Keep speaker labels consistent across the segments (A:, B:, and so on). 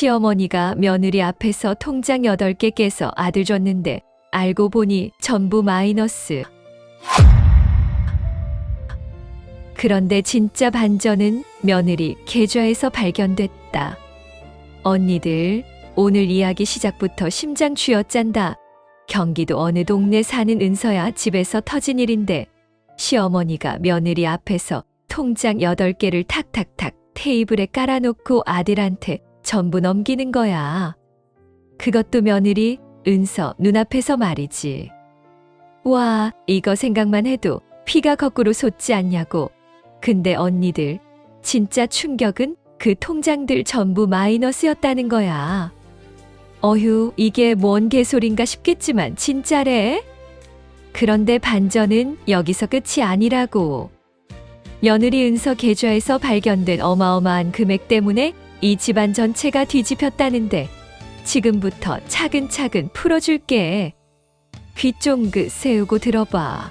A: 시어머니가 며느리 앞에서 통장 8개 깨서 아들 줬는데 알고 보니 전부 마이너스. 그런데 진짜 반전은 며느리 계좌에서 발견됐다. 언니들, 오늘 이야기 시작부터 심장 쥐어짠다. 경기도 어느 동네 사는 은서야 집에서 터진 일인데 시어머니가 며느리 앞에서 통장 8개를 탁탁탁 테이블에 깔아놓고 아들한테 전부 넘기는 거야. 그것도 며느리 은서 눈앞에서 말이지. 와, 이거 생각만 해도 피가 거꾸로 솟지 않냐고. 근데 언니들, 진짜 충격은 그 통장들 전부 마이너스였다는 거야. 어휴, 이게 뭔 개소린가 싶겠지만 진짜래? 그런데 반전은 여기서 끝이 아니라고. 며느리 은서 계좌에서 발견된 어마어마한 금액 때문에 이 집안 전체가 뒤집혔다는데 지금부터 차근차근 풀어줄게. 귀 쫑긋 세우고 들어봐.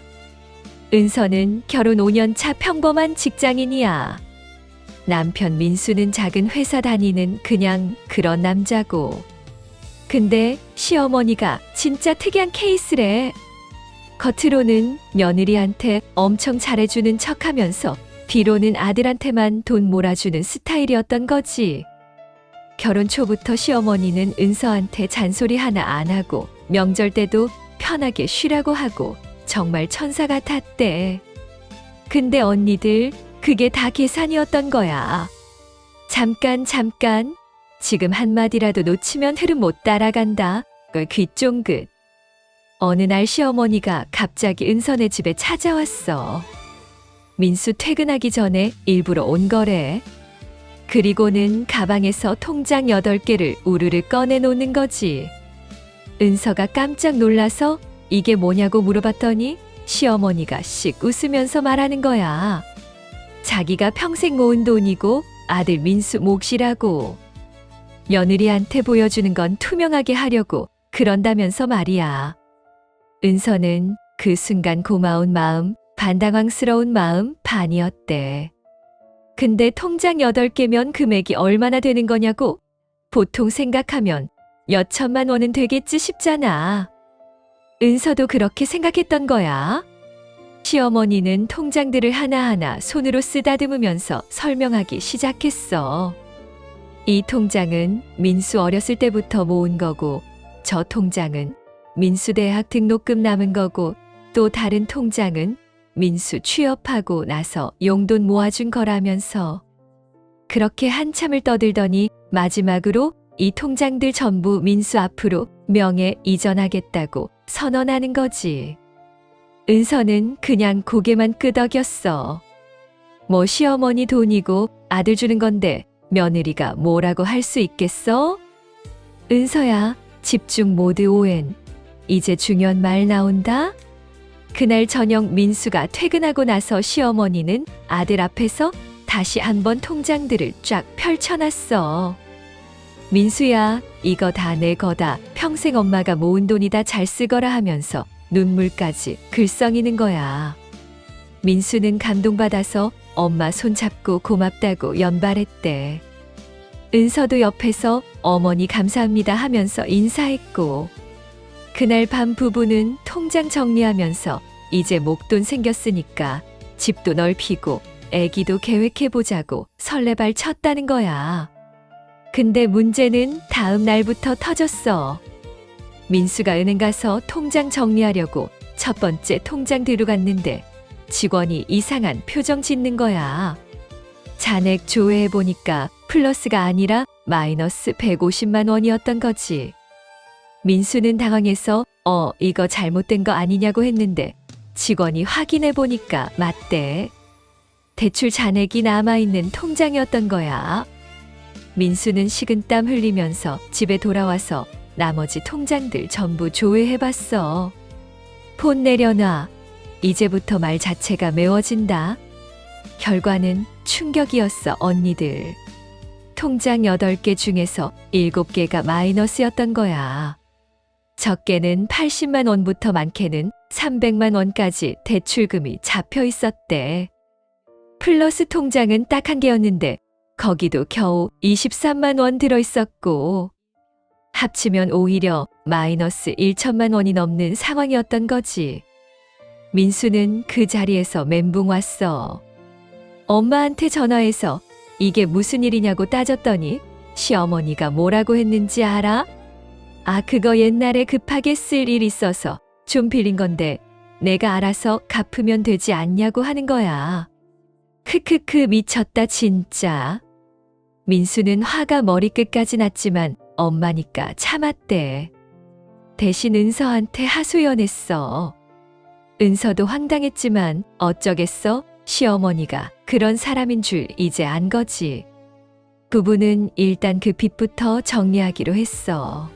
A: 은서는 결혼 5년 차 평범한 직장인이야. 남편 민수는 작은 회사 다니는 그냥 그런 남자고. 근데 시어머니가 진짜 특이한 케이스래. 겉으로는 며느리한테 엄청 잘해주는 척하면서 뒤로는 아들한테만 돈 몰아주는 스타일이었던 거지. 결혼 초부터 시어머니는 은서한테 잔소리 하나 안 하고 명절 때도 편하게 쉬라고 하고 정말 천사 같았대. 근데 언니들, 그게 다 계산이었던 거야. 잠깐. 지금 한마디라도 놓치면 흐름 못 따라간다. 귀 쫑긋. 어느 날 시어머니가 갑자기 은서네 집에 찾아왔어. 민수 퇴근하기 전에 일부러 온 거래. 그리고는 가방에서 통장 8개를 우르르 꺼내놓는 거지. 은서가 깜짝 놀라서 이게 뭐냐고 물어봤더니 시어머니가 씩 웃으면서 말하는 거야. 자기가 평생 모은 돈이고 아들 민수 몫이라고. 며느리한테 보여주는 건 투명하게 하려고 그런다면서 말이야. 은서는 그 순간 고마운 마음, 반당황스러운 마음 반이었대. 근데 통장 8개면 금액이 얼마나 되는 거냐고? 보통 생각하면 몇천만 원은 되겠지 싶잖아. 은서도 그렇게 생각했던 거야. 시어머니는 통장들을 하나하나 손으로 쓰다듬으면서 설명하기 시작했어. 이 통장은 민수 어렸을 때부터 모은 거고, 저 통장은 민수 대학 등록금 남은 거고, 또 다른 통장은 민수 취업하고 나서 용돈 모아준 거라면서. 그렇게 한참을 떠들더니 마지막으로 이 통장들 전부 민수 앞으로 명예 이전하겠다고 선언하는 거지. 은서는 그냥 고개만 끄덕였어. 뭐 시어머니 돈이고 아들 주는 건데 며느리가 뭐라고 할 수 있겠어? 은서야, 집중 모드 오엔. 이제 중요한 말 나온다. 그날 저녁 민수가 퇴근하고 나서 시어머니는 아들 앞에서 다시 한번 통장들을 쫙 펼쳐놨어. 민수야, 이거 다 내 거다. 평생 엄마가 모은 돈이다. 잘 쓰거라 하면서 눈물까지 글썽이는 거야. 민수는 감동받아서 엄마 손잡고 고맙다고 연발했대. 은서도 옆에서 어머니 감사합니다 하면서 인사했고, 그날 밤 부부는 통장 정리하면서 이제 목돈 생겼으니까 집도 넓히고 애기도 계획해보자고 설레발 쳤다는 거야. 근데 문제는 다음 날부터 터졌어. 민수가 은행 가서 통장 정리하려고 첫 번째 통장 들어갔는데 직원이 이상한 표정 짓는 거야. 잔액 조회해보니까 플러스가 아니라 마이너스 150만 원이었던 거지. 민수는 당황해서 이거 잘못된 거 아니냐고 했는데 직원이 확인해보니까 맞대. 대출 잔액이 남아있는 통장이었던 거야. 민수는 식은땀 흘리면서 집에 돌아와서 나머지 통장들 전부 조회해봤어. 폰 내려놔. 이제부터 말 자체가 매워진다. 결과는 충격이었어, 언니들. 통장 8개 중에서 7개가 마이너스였던 거야. 적게는 80만 원부터 많게는 300만 원까지 대출금이 잡혀 있었대. 플러스 통장은 딱 1개였는데 거기도 겨우 23만 원 들어있었고, 합치면 오히려 마이너스 1천만 원이 넘는 상황이었던 거지. 민수는 그 자리에서 멘붕 왔어. 엄마한테 전화해서 이게 무슨 일이냐고 따졌더니 시어머니가 뭐라고 했는지 알아? 아, 그거 옛날에 급하게 쓸 일 있어서 좀 빌린 건데 내가 알아서 갚으면 되지 않냐고 하는 거야. 크크크 미쳤다 진짜. 민수는 화가 머리끝까지 났지만 엄마니까 참았대. 대신 은서한테 하소연했어. 은서도 황당했지만 어쩌겠어? 시어머니가 그런 사람인 줄 이제 안 거지. 부부는 일단 그 빚부터 정리하기로 했어.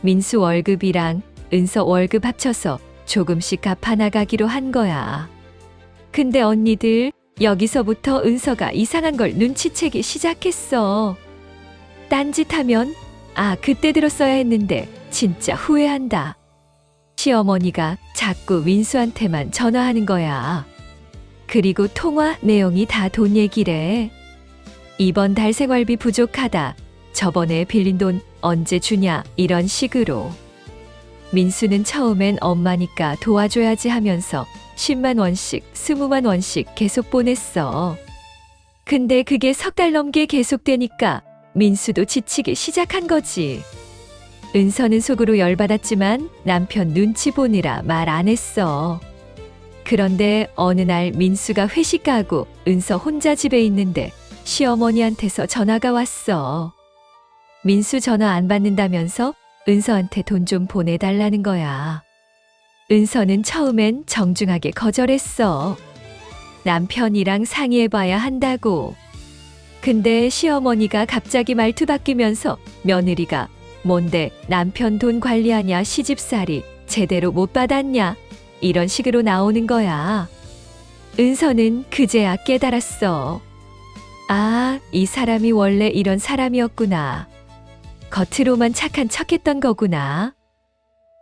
A: 민수 월급이랑 은서 월급 합쳐서 조금씩 갚아나가기로 한 거야. 근데 언니들, 여기서부터 은서가 이상한 걸 눈치채기 시작했어. 딴짓하면 아, 그때 들었어야 했는데 진짜 후회한다. 시어머니가 자꾸 민수한테만 전화하는 거야. 그리고 통화 내용이 다 돈 얘기래. 이번 달 생활비 부족하다. 저번에 빌린 돈 언제 주냐 이런 식으로. 민수는 처음엔 엄마니까 도와줘야지 하면서 10만 원씩 20만 원씩 계속 보냈어. 근데 그게 석 달 넘게 계속되니까 민수도 지치기 시작한 거지. 은서는 속으로 열받았지만 남편 눈치 보느라 말 안 했어. 그런데 어느 날 민수가 회식 가고 은서 혼자 집에 있는데 시어머니한테서 전화가 왔어. 민수 전화 안 받는다면서 은서한테 돈 좀 보내달라는 거야. 은서는 처음엔 정중하게 거절했어. 남편이랑 상의해봐야 한다고. 근데 시어머니가 갑자기 말투 바뀌면서 며느리가 뭔데 남편 돈 관리하냐, 시집살이 제대로 못 받았냐 이런 식으로 나오는 거야. 은서는 그제야 깨달았어. 아, 이 사람이 원래 이런 사람이었구나. 겉으로만 착한 척했던 거구나.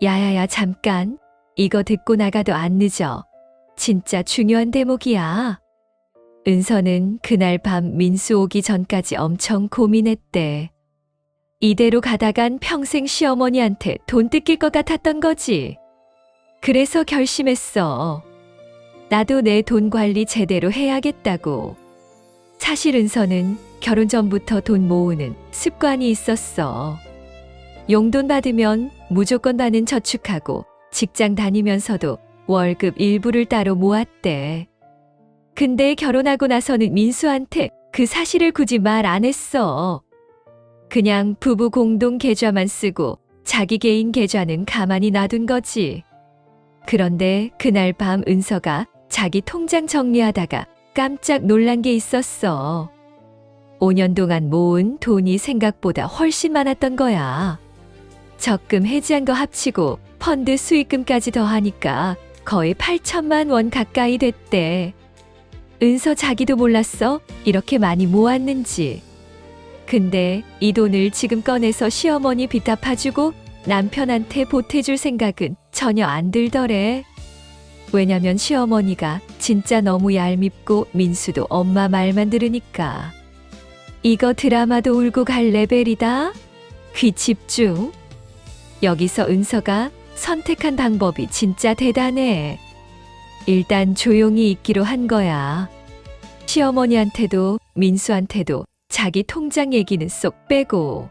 A: 야야야 잠깐, 이거 듣고 나가도 안 늦어. 진짜 중요한 대목이야. 은서는 그날 밤 민수 오기 전까지 엄청 고민했대. 이대로 가다간 평생 시어머니한테 돈 뜯길 것 같았던 거지. 그래서 결심했어. 나도 내 돈 관리 제대로 해야겠다고. 사실 은서는 결혼 전부터 돈 모으는 습관이 있었어. 용돈 받으면 무조건 반은 저축하고 직장 다니면서도 월급 일부를 따로 모았대. 근데 결혼하고 나서는 민수한테 그 사실을 굳이 말 안 했어. 그냥 부부 공동 계좌만 쓰고 자기 개인 계좌는 가만히 놔둔 거지. 그런데 그날 밤 은서가 자기 통장 정리하다가 깜짝 놀란 게 있었어. 5년 동안 모은 돈이 생각보다 훨씬 많았던 거야. 적금 해지한 거 합치고 펀드 수익금까지 더하니까 거의 8천만 원 가까이 됐대. 은서 자기도 몰랐어. 이렇게 많이 모았는지. 근데 이 돈을 지금 꺼내서 시어머니 빚 갚아주고 남편한테 보태줄 생각은 전혀 안 들더래. 왜냐면 시어머니가 진짜 너무 얄밉고 민수도 엄마 말만 들으니까. 이거 드라마도 울고 갈 레벨이다. 귀 집중. 여기서 은서가 선택한 방법이 진짜 대단해. 일단 조용히 있기로 한 거야. 시어머니한테도 민수한테도 자기 통장 얘기는 쏙 빼고.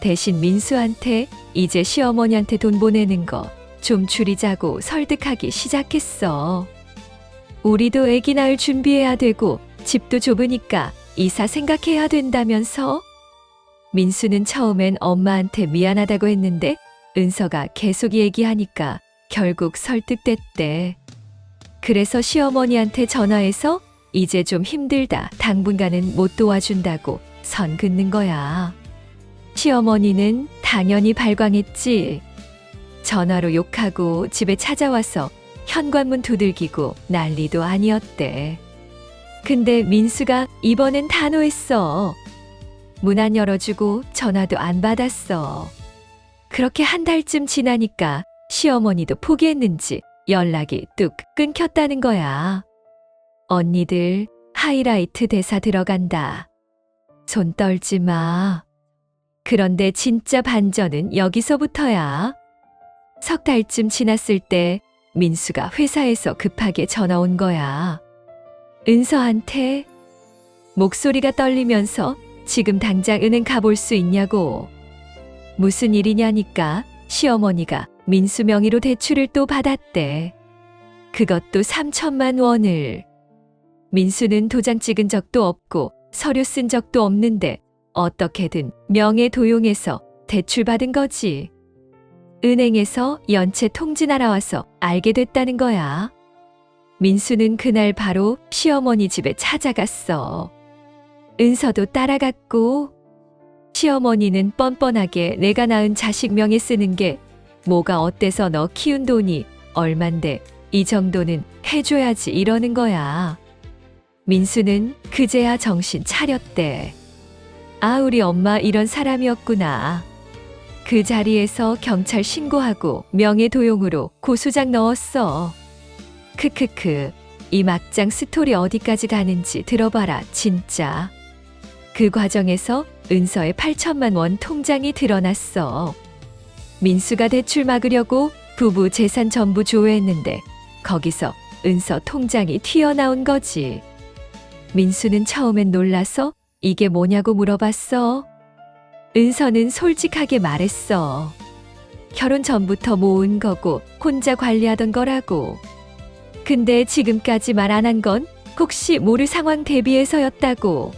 A: 대신 민수한테 이제 시어머니한테 돈 보내는 거 좀 줄이자고 설득하기 시작했어. 우리도 애기 낳을 준비해야 되고 집도 좁으니까 이사 생각해야 된다면서? 민수는 처음엔 엄마한테 미안하다고 했는데 은서가 계속 얘기하니까 결국 설득됐대. 그래서 시어머니한테 전화해서 이제 좀 힘들다, 당분간은 못 도와준다고 선 긋는 거야. 시어머니는 당연히 발광했지. 전화로 욕하고 집에 찾아와서 현관문 두들기고 난리도 아니었대. 근데 민수가 이번엔 단호했어. 문 안 열어주고 전화도 안 받았어. 그렇게 한 달쯤 지나니까 시어머니도 포기했는지 연락이 뚝 끊겼다는 거야. 언니들, 하이라이트 대사 들어간다. 손 떨지 마. 그런데 진짜 반전은 여기서부터야. 석 달쯤 지났을 때 민수가 회사에서 급하게 전화 온 거야. 은서한테. 목소리가 떨리면서 지금 당장 은행 가볼 수 있냐고. 무슨 일이냐니까 시어머니가 민수 명의로 대출을 또 받았대. 그것도 3천만 원을. 민수는 도장 찍은 적도 없고 서류 쓴 적도 없는데 어떻게든 명예 도용해서 대출받은 거지. 은행에서 연체 통지 날아와서 알게 됐다는 거야. 민수는 그날 바로 시어머니 집에 찾아갔어. 은서도 따라갔고, 시어머니는 뻔뻔하게 내가 낳은 자식 명에 쓰는 게 뭐가 어때서 너 키운 돈이 얼만데 이 정도는 해줘야지 이러는 거야. 민수는 그제야 정신 차렸대. 아, 우리 엄마 이런 사람이었구나. 그 자리에서 경찰 신고하고 명예도용으로 고소장 넣었어. 크크크, 이 막장 스토리 어디까지 가는지 들어봐라, 진짜. 그 과정에서 은서의 8천만 원 통장이 드러났어. 민수가 대출 막으려고 부부 재산 전부 조회했는데 거기서 은서 통장이 튀어나온 거지. 민수는 처음엔 놀라서 이게 뭐냐고 물어봤어. 은서는 솔직하게 말했어. 결혼 전부터 모은 거고 혼자 관리하던 거라고. 근데 지금까지 말 안 한 건 혹시 모를 상황 대비해서였다고.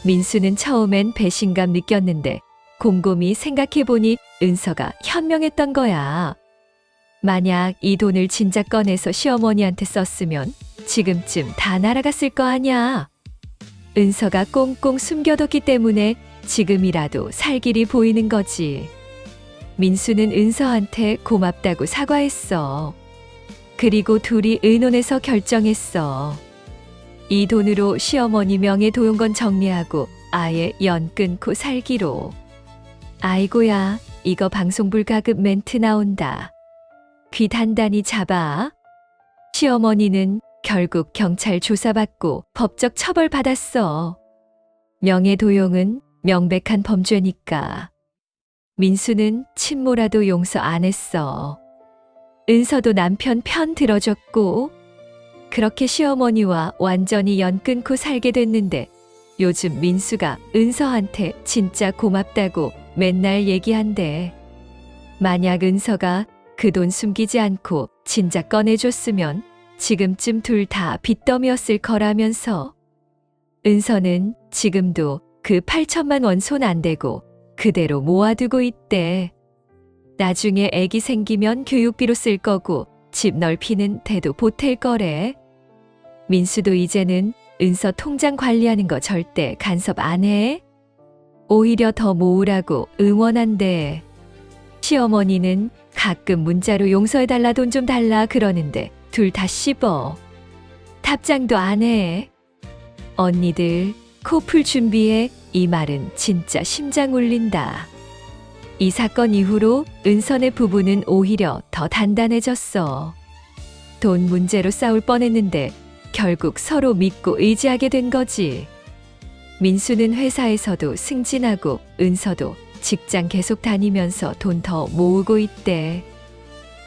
A: 민수는 처음엔 배신감 느꼈는데 곰곰이 생각해보니 은서가 현명했던 거야. 만약 이 돈을 진작 꺼내서 시어머니한테 썼으면 지금쯤 다 날아갔을 거 아냐. 은서가 꽁꽁 숨겨뒀기 때문에 지금이라도 살 길이 보이는 거지. 민수는 은서한테 고맙다고 사과했어. 그리고 둘이 의논해서 결정했어. 이 돈으로 시어머니 명예 도용건 정리하고 아예 연 끊고 살기로. 아이고야, 이거 방송 불가급 멘트 나온다. 귀 단단히 잡아. 시어머니는 결국 경찰 조사받고 법적 처벌받았어. 명예 도용은 명백한 범죄니까. 민수는 친모라도 용서 안 했어. 은서도 남편 편 들어줬고, 그렇게 시어머니와 완전히 연 끊고 살게 됐는데 요즘 민수가 은서한테 진짜 고맙다고 맨날 얘기한대. 만약 은서가 그 돈 숨기지 않고 진작 꺼내줬으면 지금쯤 둘 다 빚더미였을 거라면서. 은서는 지금도 그 8천만 원 손 안 대고 그대로 모아두고 있대. 나중에 애기 생기면 교육비로 쓸 거고 집 넓히는 데도 보탤 거래. 민수도 이제는 은서 통장 관리하는 거 절대 간섭 안 해. 오히려 더 모으라고 응원한대. 시어머니는 가끔 문자로 용서해달라, 돈 좀 달라 그러는데 둘 다 씹어. 답장도 안 해. 언니들 코 풀 준비해. 이 말은 진짜 심장 울린다. 이 사건 이후로 은선의 부부는 오히려 더 단단해졌어. 돈 문제로 싸울 뻔했는데 결국 서로 믿고 의지하게 된 거지. 민수는 회사에서도 승진하고 은서도 직장 계속 다니면서 돈 더 모으고 있대.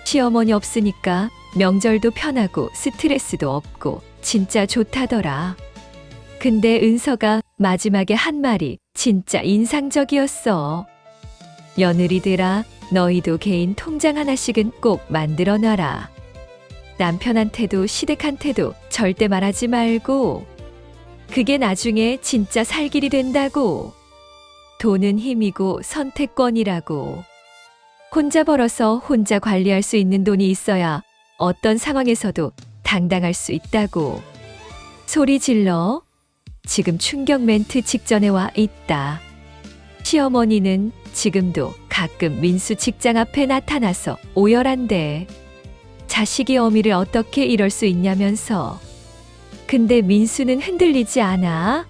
A: 시어머니 없으니까 명절도 편하고 스트레스도 없고 진짜 좋다더라. 근데 은서가 마지막에 한 말이 진짜 인상적이었어. 며느리들아, 너희도 개인 통장 하나씩은 꼭 만들어 놔라. 남편한테도 시댁한테도 절대 말하지 말고. 그게 나중에 진짜 살 길이 된다고. 돈은 힘이고 선택권이라고. 혼자 벌어서 혼자 관리할 수 있는 돈이 있어야 어떤 상황에서도 당당할 수 있다고. 소리 질러. 지금 충격 멘트 직전에 와 있다. 시어머니는 지금도 가끔 민수 직장 앞에 나타나서 오열한대. 자식이 어미를 어떻게 이럴 수 있냐면서. 근데 민수는 흔들리지 않아.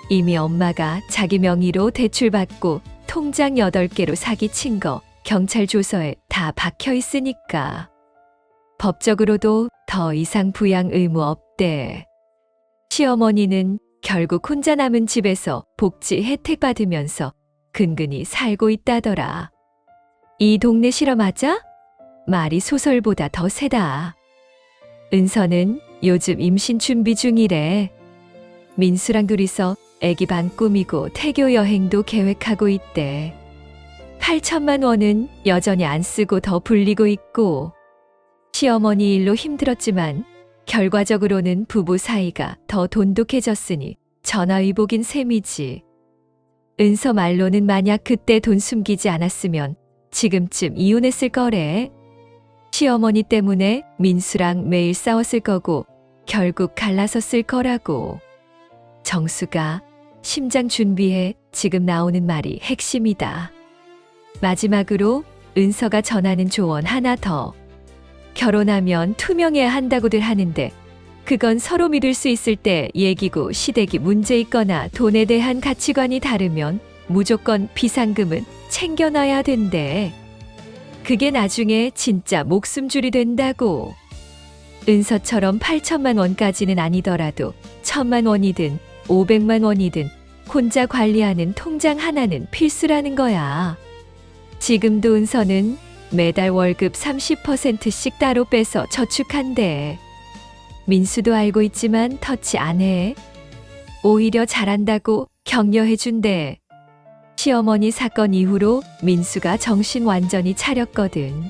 A: 이미 엄마가 자기 명의로 대출받고 통장 8개로 사기친 거 경찰 조서에 다 박혀 있으니까. 법적으로도 더 이상 부양 의무 없대. 시어머니는 결국 혼자 남은 집에서 복지 혜택 받으면서 근근히 살고 있다더라. 이 동네 실화 맞아? 말이 소설보다 더 세다. 은서는 요즘 임신 준비 중이래. 민수랑 둘이서 애기 방 꾸미고 태교 여행도 계획하고 있대. 8천만 원은 여전히 안 쓰고 더 불리고 있고, 시어머니 일로 힘들었지만 결과적으로는 부부 사이가 더 돈독해졌으니 전화위복인 셈이지. 은서 말로는 만약 그때 돈 숨기지 않았으면 지금쯤 이혼했을 거래. 시어머니 때문에 민수랑 매일 싸웠을 거고 결국 갈라섰을 거라고. 정수가 심장 준비해 지금 나오는 말이 핵심이다. 마지막으로 은서가 전하는 조언 하나 더. 결혼하면 투명해야 한다고들 하는데 그건 서로 믿을 수 있을 때 얘기고 시댁이 문제 있거나 돈에 대한 가치관이 다르면 무조건 비상금은 챙겨놔야 된대. 그게 나중에 진짜 목숨줄이 된다고. 은서처럼 8천만 원까지는 아니더라도 1,000만 원이든 500만 원이든 혼자 관리하는 통장 하나는 필수라는 거야. 지금도 은서는 매달 월급 30%씩 따로 빼서 저축한대. 민수도 알고 있지만 터치 안 해. 오히려 잘한다고 격려해준대. 시어머니 사건 이후로 민수가 정신 완전히 차렸거든.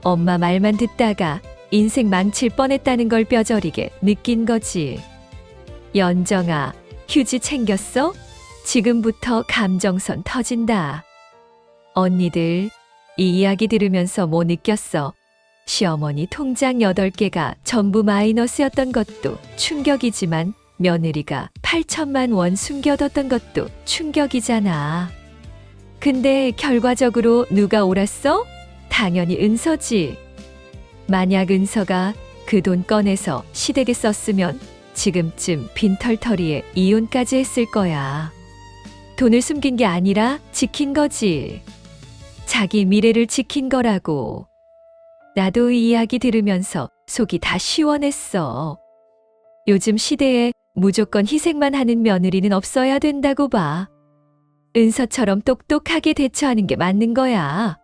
A: 엄마 말만 듣다가 인생 망칠 뻔했다는 걸 뼈저리게 느낀 거지. 연정아, 휴지 챙겼어? 지금부터 감정선 터진다. 언니들, 이 이야기 들으면서 뭐 느꼈어? 시어머니 통장 8개가 전부 마이너스였던 것도 충격이지만 며느리가 8천만 원 숨겨뒀던 것도 충격이잖아. 근데 결과적으로 누가 옳았어? 당연히 은서지. 만약 은서가 그 돈 꺼내서 시댁에 썼으면 지금쯤 빈털터리에 이혼까지 했을 거야. 돈을 숨긴 게 아니라 지킨 거지. 자기 미래를 지킨 거라고. 나도 이 이야기 들으면서 속이 다 시원했어. 요즘 시대에 무조건 희생만 하는 며느리는 없어야 된다고 봐. 은서처럼 똑똑하게 대처하는 게 맞는 거야.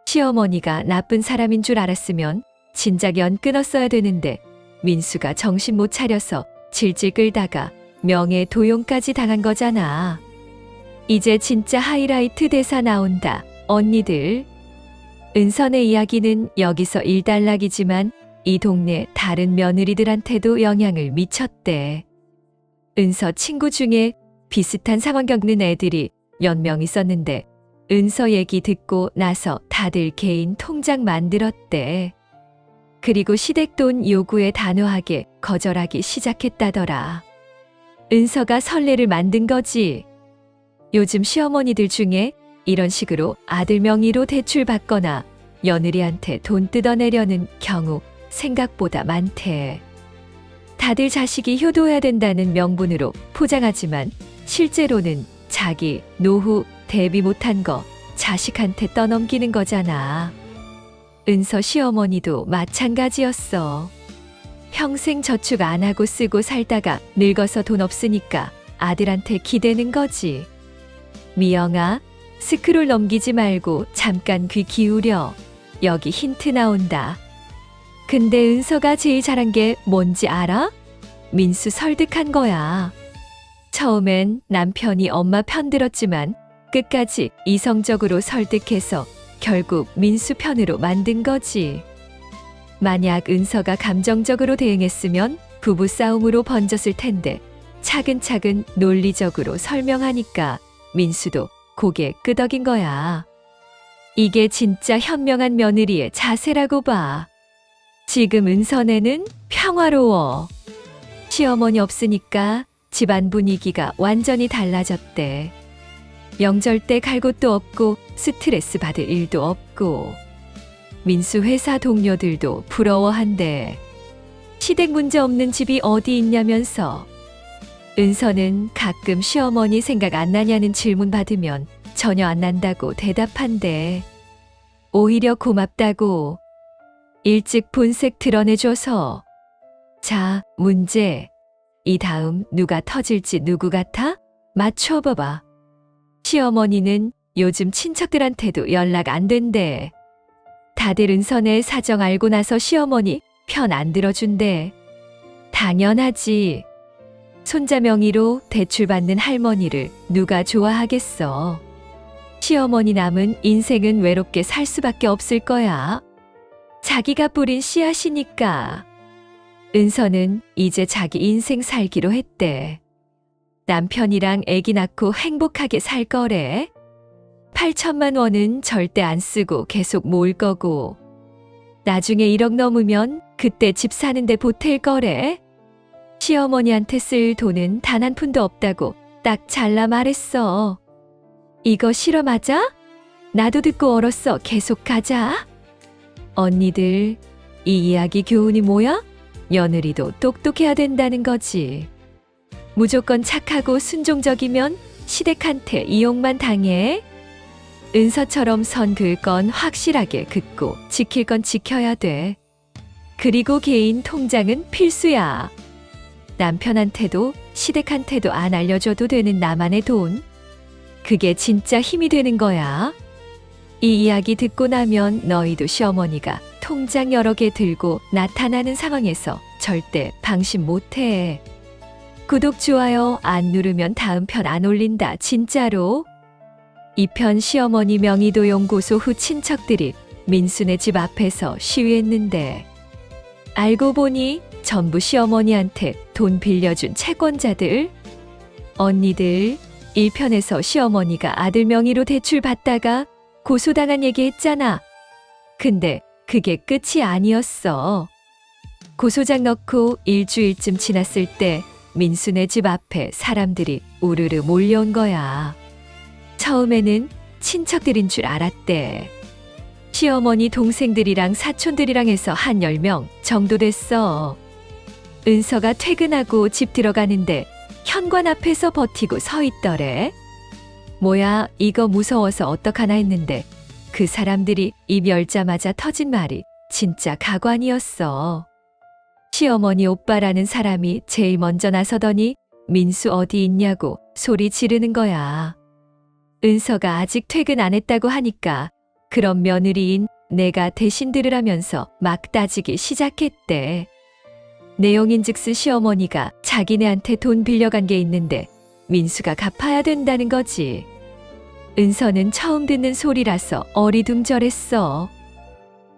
A: 시어머니가 나쁜 사람인 줄 알았으면 진작 연 끊었어야 되는데 민수가 정신 못 차려서 질질 끌다가 명예 도용까지 당한 거잖아. 이제 진짜 하이라이트 대사 나온다. 언니들. 은선의 이야기는 여기서 일단락이지만 이 동네 다른 며느리들한테도 영향을 미쳤대. 은서 친구 중에 비슷한 상황 겪는 애들이 몇 명 있었는데 은서 얘기 듣고 나서 다들 개인 통장 만들었대. 그리고 시댁돈 요구에 단호하게 거절하기 시작했다더라. 은서가 선례를 만든 거지. 요즘 시어머니들 중에 이런 식으로 아들 명의로 대출 받거나 며느리한테 돈 뜯어내려는 경우 생각보다 많대. 다들 자식이 효도해야 된다는 명분으로 포장하지만 실제로는 자기 노후 대비 못한 거 자식한테 떠넘기는 거잖아. 은서 시어머니도 마찬가지였어. 평생 저축 안 하고 쓰고 살다가 늙어서 돈 없으니까 아들한테 기대는 거지. 미영아, 스크롤 넘기지 말고 잠깐 귀 기울여. 여기 힌트 나온다. 근데 은서가 제일 잘한 게 뭔지 알아? 민수 설득한 거야. 처음엔 남편이 엄마 편 들었지만 끝까지 이성적으로 설득해서 결국 민수 편으로 만든 거지. 만약 은서가 감정적으로 대응했으면 부부싸움으로 번졌을 텐데 차근차근 논리적으로 설명하니까 민수도 고개 끄덕인 거야. 이게 진짜 현명한 며느리의 자세라고 봐. 지금 은선에는 평화로워. 시어머니 없으니까 집안 분위기가 완전히 달라졌대. 명절 때 갈 곳도 없고 스트레스 받을 일도 없고. 민수 회사 동료들도 부러워한대. 시댁 문제 없는 집이 어디 있냐면서. 은서는 가끔 시어머니 생각 안 나냐는 질문 받으면 전혀 안 난다고 대답한대. 오히려 고맙다고. 일찍 본색 드러내줘서. 자, 문제. 이 다음 누가 터질지 누구 같아? 맞춰봐봐. 시어머니는 요즘 친척들한테도 연락 안 된대. 다들 은선의 사정 알고 나서 시어머니 편 안 들어준대. 당연하지. 손자 명의로 대출받는 할머니를 누가 좋아하겠어. 시어머니 남은 인생은 외롭게 살 수밖에 없을 거야. 자기가 뿌린 씨앗이니까. 은서는 이제 자기 인생 살기로 했대. 남편이랑 아기 낳고 행복하게 살 거래. 8천만 원은 절대 안 쓰고 계속 모을 거고, 나중에 1억 넘으면 그때 집 사는데 보탤 거래. 시어머니한테 쓸 돈은 단 한 푼도 없다고 딱 잘라 말했어. 이거 실화 맞아? 나도 듣고 얼었어. 계속 가자. 언니들, 이 이야기 교훈이 뭐야? 며느리도 똑똑해야 된다는 거지. 무조건 착하고 순종적이면 시댁한테 이용만 당해. 은서처럼 선 그을 건 확실하게 긋고 지킬 건 지켜야 돼. 그리고 개인 통장은 필수야. 남편한테도 시댁한테도 안 알려줘도 되는 나만의 돈. 그게 진짜 힘이 되는 거야. 이 이야기 듣고 나면 너희도 시어머니가 통장 여러 개 들고 나타나는 상황에서 절대 방심 못해. 구독, 좋아요 안 누르면 다음 편 안 올린다. 진짜로. 이 편 시어머니 명의도 연구소 후 친척들이 민수네 집 앞에서 시위했는데, 알고 보니 전부 시어머니한테 돈 빌려준 채권자들. 언니들, 1편에서 시어머니가 아들 명의로 대출 받다가 고소당한 얘기 했잖아. 근데 그게 끝이 아니었어. 고소장 넣고 일주일쯤 지났을 때 민수네 집 앞에 사람들이 우르르 몰려온 거야. 처음에는 친척들인 줄 알았대. 시어머니 동생들이랑 사촌들이랑 해서 한 10명 정도 됐어. 은서가 퇴근하고 집 들어가는데 현관 앞에서 버티고 서 있더래. 뭐야, 이거 무서워서 어떡하나 했는데 그 사람들이 입 열자마자 터진 말이 진짜 가관이었어. 시어머니 오빠라는 사람이 제일 먼저 나서더니 민수 어디 있냐고 소리 지르는 거야. 은서가 아직 퇴근 안 했다고 하니까 그럼 며느리인 내가 대신 들으라면서 막 따지기 시작했대. 내용인즉슨 시어머니가 자기네한테 돈 빌려간 게 있는데 민수가 갚아야 된다는 거지. 은서는 처음 듣는 소리라서 어리둥절했어.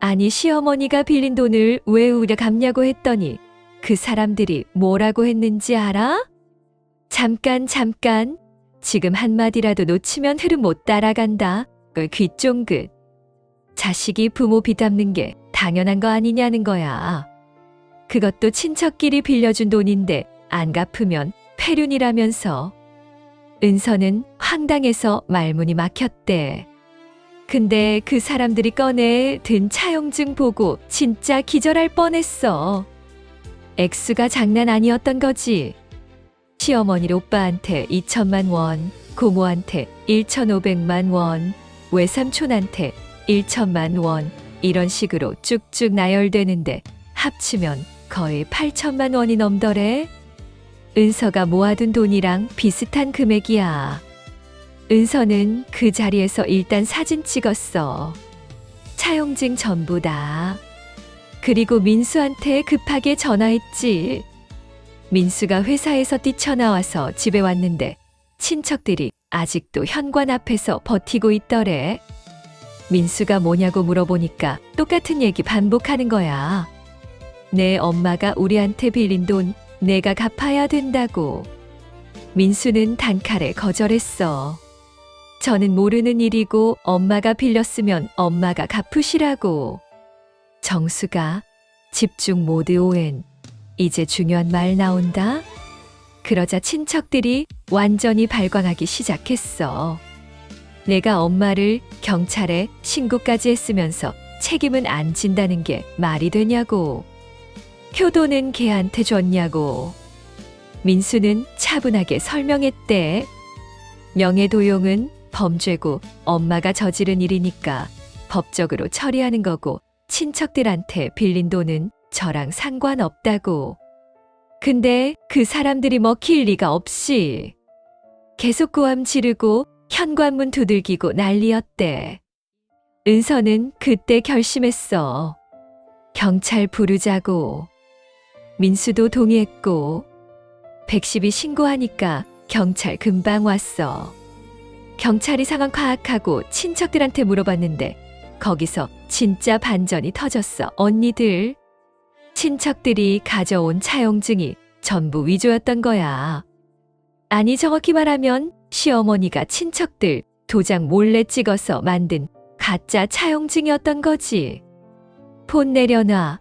A: 아니, 시어머니가 빌린 돈을 왜 우려 갚냐고 했더니 그 사람들이 뭐라고 했는지 알아? 잠깐. 지금 한마디라도 놓치면 흐름 못 따라간다. 귀 쫑긋. 자식이 부모 비담는 게 당연한 거 아니냐는 거야. 그것도 친척끼리 빌려준 돈인데 안 갚으면 폐륜이라면서. 은서는 황당해서 말문이 막혔대. 근데 그 사람들이 꺼내 든 차용증 보고 진짜 기절할 뻔했어. 액수가 장난 아니었던 거지. 시어머니 오빠한테 2천만 원, 고모한테 1,500만 원, 외삼촌한테 1천만 원, 이런 식으로 쭉쭉 나열되는데 합치면 거의 8천만 원이 넘더래. 은서가 모아둔 돈이랑 비슷한 금액이야. 은서는 그 자리에서 일단 사진 찍었어. 차용증 전부 다. 그리고 민수한테 급하게 전화했지. 민수가 회사에서 뛰쳐나와서 집에 왔는데 친척들이 아직도 현관 앞에서 버티고 있더래. 민수가 뭐냐고 물어보니까 똑같은 얘기 반복하는 거야. 내 엄마가 우리한테 빌린 돈 내가 갚아야 된다고. 민수는 단칼에 거절했어. 저는 모르는 일이고 엄마가 빌렸으면 엄마가 갚으시라고. 정수가 집중 모드 ON. 이제 중요한 말 나온다. 그러자 친척들이 완전히 발광하기 시작했어. 내가 엄마를 경찰에 신고까지 했으면서 책임은 안 진다는 게 말이 되냐고. 효도는 걔한테 줬냐고. 민수는 차분하게 설명했대. 명예도용은 범죄고 엄마가 저지른 일이니까 법적으로 처리하는 거고, 친척들한테 빌린 돈은 저랑 상관없다고. 근데 그 사람들이 먹힐 리가 없이 계속 고함 지르고 현관문 두들기고 난리였대. 은서는 그때 결심했어. 경찰 부르자고. 민수도 동의했고 110이 신고하니까 경찰 금방 왔어. 경찰이 상황 파악하고 친척들한테 물어봤는데 거기서 진짜 반전이 터졌어. 언니들. 친척들이 가져온 차용증이 전부 위조였던 거야. 아니 정확히 말하면 시어머니가 친척들 도장 몰래 찍어서 만든 가짜 차용증이었던 거지. 폰 내려놔.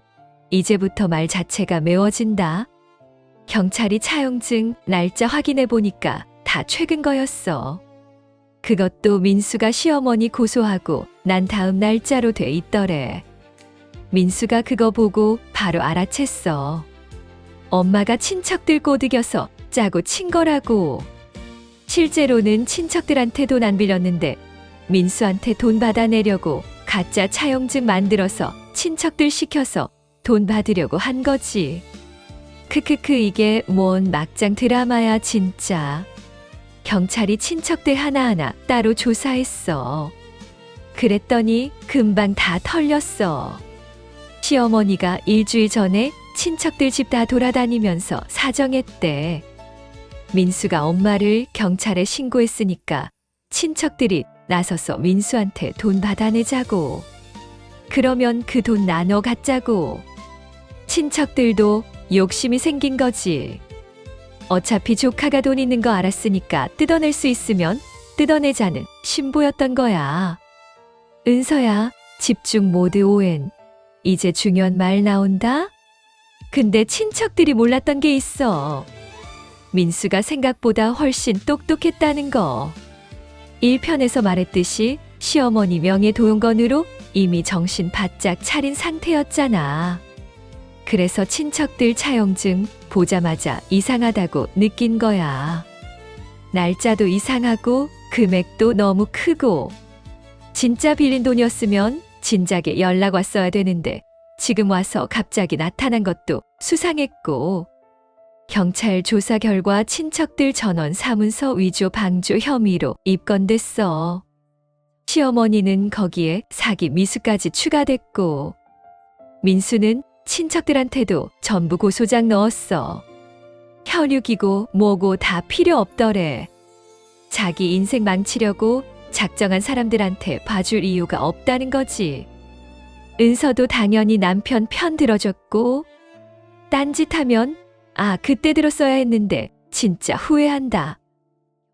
A: 이제부터 말 자체가 매워진다. 경찰이 차용증 날짜 확인해 보니까 다 최근 거였어. 그것도 민수가 시어머니 고소하고 난 다음 날짜로 돼 있더래. 민수가 그거 보고 바로 알아챘어. 엄마가 친척들 꼬드겨서 짜고 친 거라고. 실제로는 친척들한테 돈 안 빌렸는데 민수한테 돈 받아내려고 가짜 차용증 만들어서 친척들 시켜서 돈 받으려고 한 거지. 크크크 이게 뭔 막장 드라마야 진짜. 경찰이 친척들 하나하나 따로 조사했어. 그랬더니 금방 다 털렸어. 시어머니가 일주일 전에 친척들 집 다 돌아다니면서 사정했대. 민수가 엄마를 경찰에 신고했으니까 친척들이 나서서 민수한테 돈 받아내자고. 그러면 그 돈 나눠 갖자고. 친척들도 욕심이 생긴 거지. 어차피 조카가 돈 있는 거 알았으니까 뜯어낼 수 있으면 뜯어내자는 심보였던 거야. 은서야, 집중 모드 ON. 이제 중요한 말 나온다? 근데 친척들이 몰랐던 게 있어. 민수가 생각보다 훨씬 똑똑했다는 거. 1편에서 말했듯이 시어머니 명의 도용건으로 이미 정신 바짝 차린 상태였잖아. 그래서 친척들 차용증 보자마자 이상하다고 느낀 거야. 날짜도 이상하고 금액도 너무 크고. 진짜 빌린 돈이었으면 진작에 연락 왔어야 되는데 지금 와서 갑자기 나타난 것도 수상했고. 경찰 조사 결과 친척들 전원 사문서 위조 방조 혐의로 입건됐어. 시어머니는 거기에 사기 미수까지 추가됐고. 민수는 친척들한테도 전부 고소장 넣었어. 혈육이고 뭐고 다 필요 없더래. 자기 인생 망치려고 작정한 사람들한테 봐줄 이유가 없다는 거지. 은서도 당연히 남편 편 들어줬고. 딴짓하면 그때 들었어야 했는데 진짜 후회한다.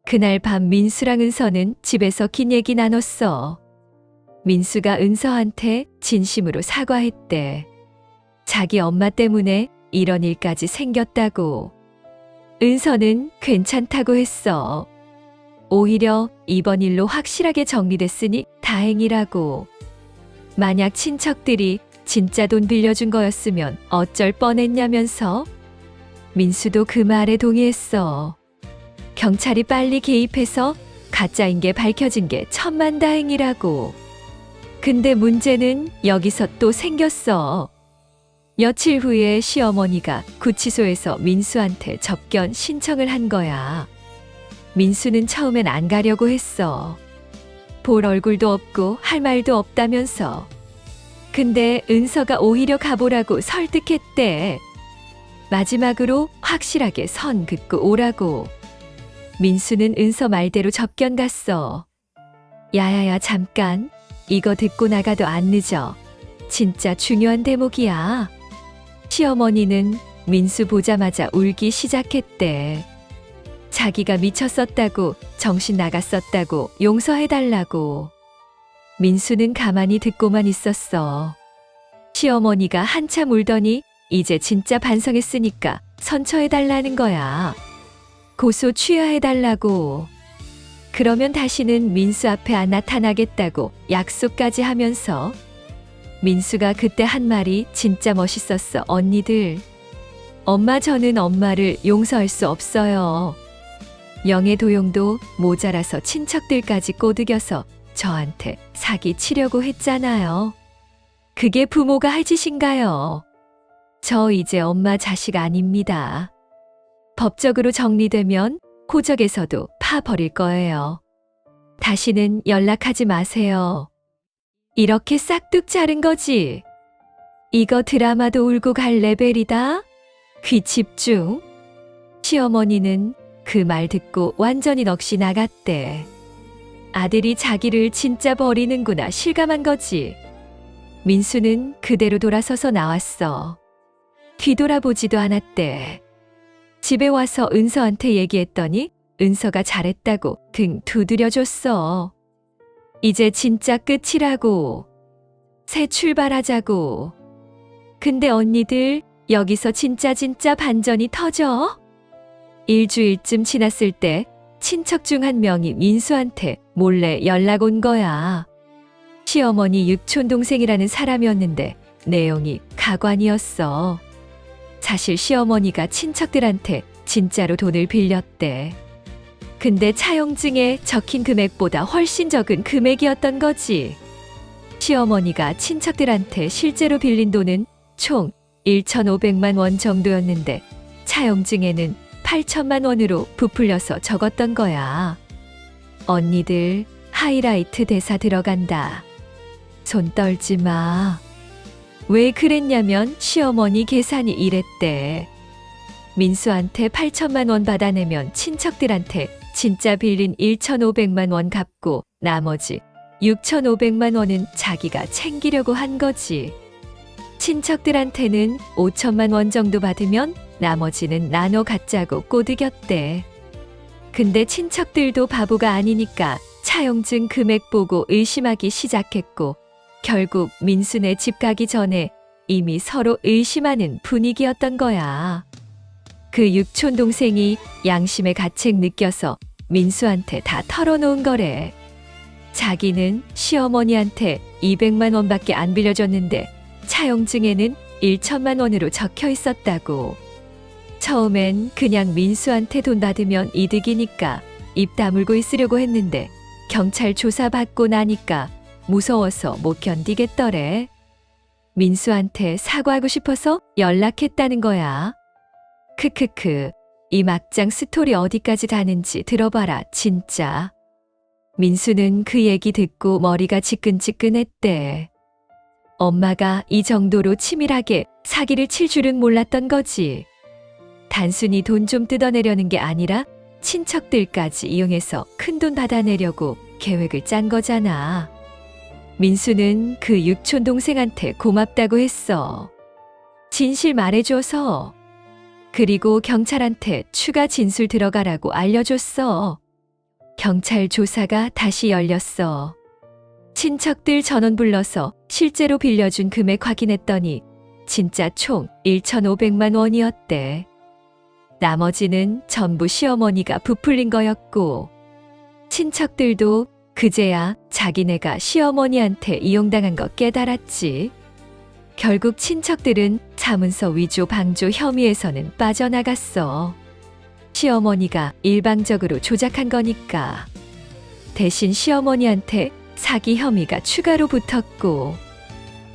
A: 그날 밤 민수랑 은서는 집에서 긴 얘기 나눴어. 민수가 은서한테 진심으로 사과했대. 자기 엄마 때문에 이런 일까지 생겼다고. 은서는 괜찮다고 했어. 오히려 이번 일로 확실하게 정리됐으니 다행이라고. 만약 친척들이 진짜 돈 빌려준 거였으면 어쩔 뻔했냐면서. 민수도 그 말에 동의했어. 경찰이 빨리 개입해서 가짜인 게 밝혀진 게 천만다행이라고. 근데 문제는 여기서 또 생겼어. 며칠 후에 시어머니가 구치소에서 민수한테 접견 신청을 한 거야. 민수는 처음엔 안 가려고 했어. 볼 얼굴도 없고 할 말도 없다면서. 근데 은서가 오히려 가보라고 설득했대. 마지막으로 확실하게 선 긋고 오라고. 민수는 은서 말대로 접견 갔어. 야야야 잠깐. 이거 듣고 나가도 안 늦어. 진짜 중요한 대목이야. 시어머니는 민수 보자마자 울기 시작했대. 자기가 미쳤었다고, 정신 나갔었다고 용서해달라고. 민수는 가만히 듣고만 있었어. 시어머니가 한참 울더니 이제 진짜 반성했으니까 선처해달라는 거야. 고소 취하해달라고. 그러면 다시는 민수 앞에 안 나타나겠다고 약속까지 하면서. 민수가 그때 한 말이 진짜 멋있었어. 언니들. 엄마 저는 엄마를 용서할 수 없어요. 영애 도용도 모자라서 친척들까지 꼬드겨서 저한테 사기 치려고 했잖아요. 그게 부모가 할 짓인가요? 저 이제 엄마 자식 아닙니다. 법적으로 정리되면 호적에서도 파버릴 거예요. 다시는 연락하지 마세요. 이렇게 싹둑 자른 거지. 이거 드라마도 울고 갈 레벨이다. 귀 집중. 시어머니는 그 말 듣고 완전히 넋이 나갔대. 아들이 자기를 진짜 버리는구나 실감한 거지. 민수는 그대로 돌아서서 나왔어. 뒤돌아보지도 않았대. 집에 와서 은서한테 얘기했더니 은서가 잘했다고 등 두드려줬어. 이제 진짜 끝이라고. 새 출발하자고. 근데 언니들 여기서 진짜 반전이 터져? 일주일쯤 지났을 때 친척 중 한 명이 민수한테 몰래 연락 온 거야. 시어머니 육촌 동생이라는 사람이었는데 내용이 가관이었어. 사실 시어머니가 친척들한테 진짜로 돈을 빌렸대. 근데 차용증에 적힌 금액보다 훨씬 적은 금액이었던 거지. 시어머니가 친척들한테 실제로 빌린 돈은 총 1,500만 원 정도였는데 차용증에는 8천만 원으로 부풀려서 적었던 거야. 언니들 하이라이트 대사 들어간다. 손 떨지 마. 왜 그랬냐면 시어머니 계산이 이랬대. 민수한테 8천만 원 받아내면 친척들한테 진짜 빌린 1,500만 원 갚고 나머지 6,500만 원은 자기가 챙기려고 한 거지. 친척들한테는 5천만 원 정도 받으면 나머지는 나눠 갖자고 꼬드겼대. 근데 친척들도 바보가 아니니까 차용증 금액 보고 의심하기 시작했고 결국 민수네 집 가기 전에 이미 서로 의심하는 분위기였던 거야. 그 육촌 동생이 양심의 가책 느껴서 민수한테 다 털어놓은 거래. 자기는 시어머니한테 200만 원밖에 안 빌려줬는데 차용증에는 1천만 원으로 적혀 있었다고. 처음엔 그냥 민수한테 돈 받으면 이득이니까 입 다물고 있으려고 했는데 경찰 조사받고 나니까 무서워서 못 견디겠더래. 민수한테 사과하고 싶어서 연락했다는 거야. 크크크. 이 막장 스토리 어디까지 가는지 들어봐라 진짜. 민수는 그 얘기 듣고 머리가 지끈지끈했대. 엄마가 이 정도로 치밀하게 사기를 칠 줄은 몰랐던 거지. 단순히 돈 좀 뜯어내려는 게 아니라 친척들까지 이용해서 큰돈 받아내려고 계획을 짠 거잖아. 민수는 그 육촌 동생한테 고맙다고 했어. 진실 말해줘서. 그리고 경찰한테 추가 진술 들어가라고 알려줬어. 경찰 조사가 다시 열렸어. 친척들 전원 불러서 실제로 빌려준 금액 확인했더니 진짜 총 1,500만 원이었대. 나머지는 전부 시어머니가 부풀린 거였고 친척들도 그제야 자기네가 시어머니한테 이용당한 거 깨달았지. 결국 친척들은 자문서 위조 방조 혐의에서는 빠져나갔어. 시어머니가 일방적으로 조작한 거니까. 대신 시어머니한테 사기 혐의가 추가로 붙었고.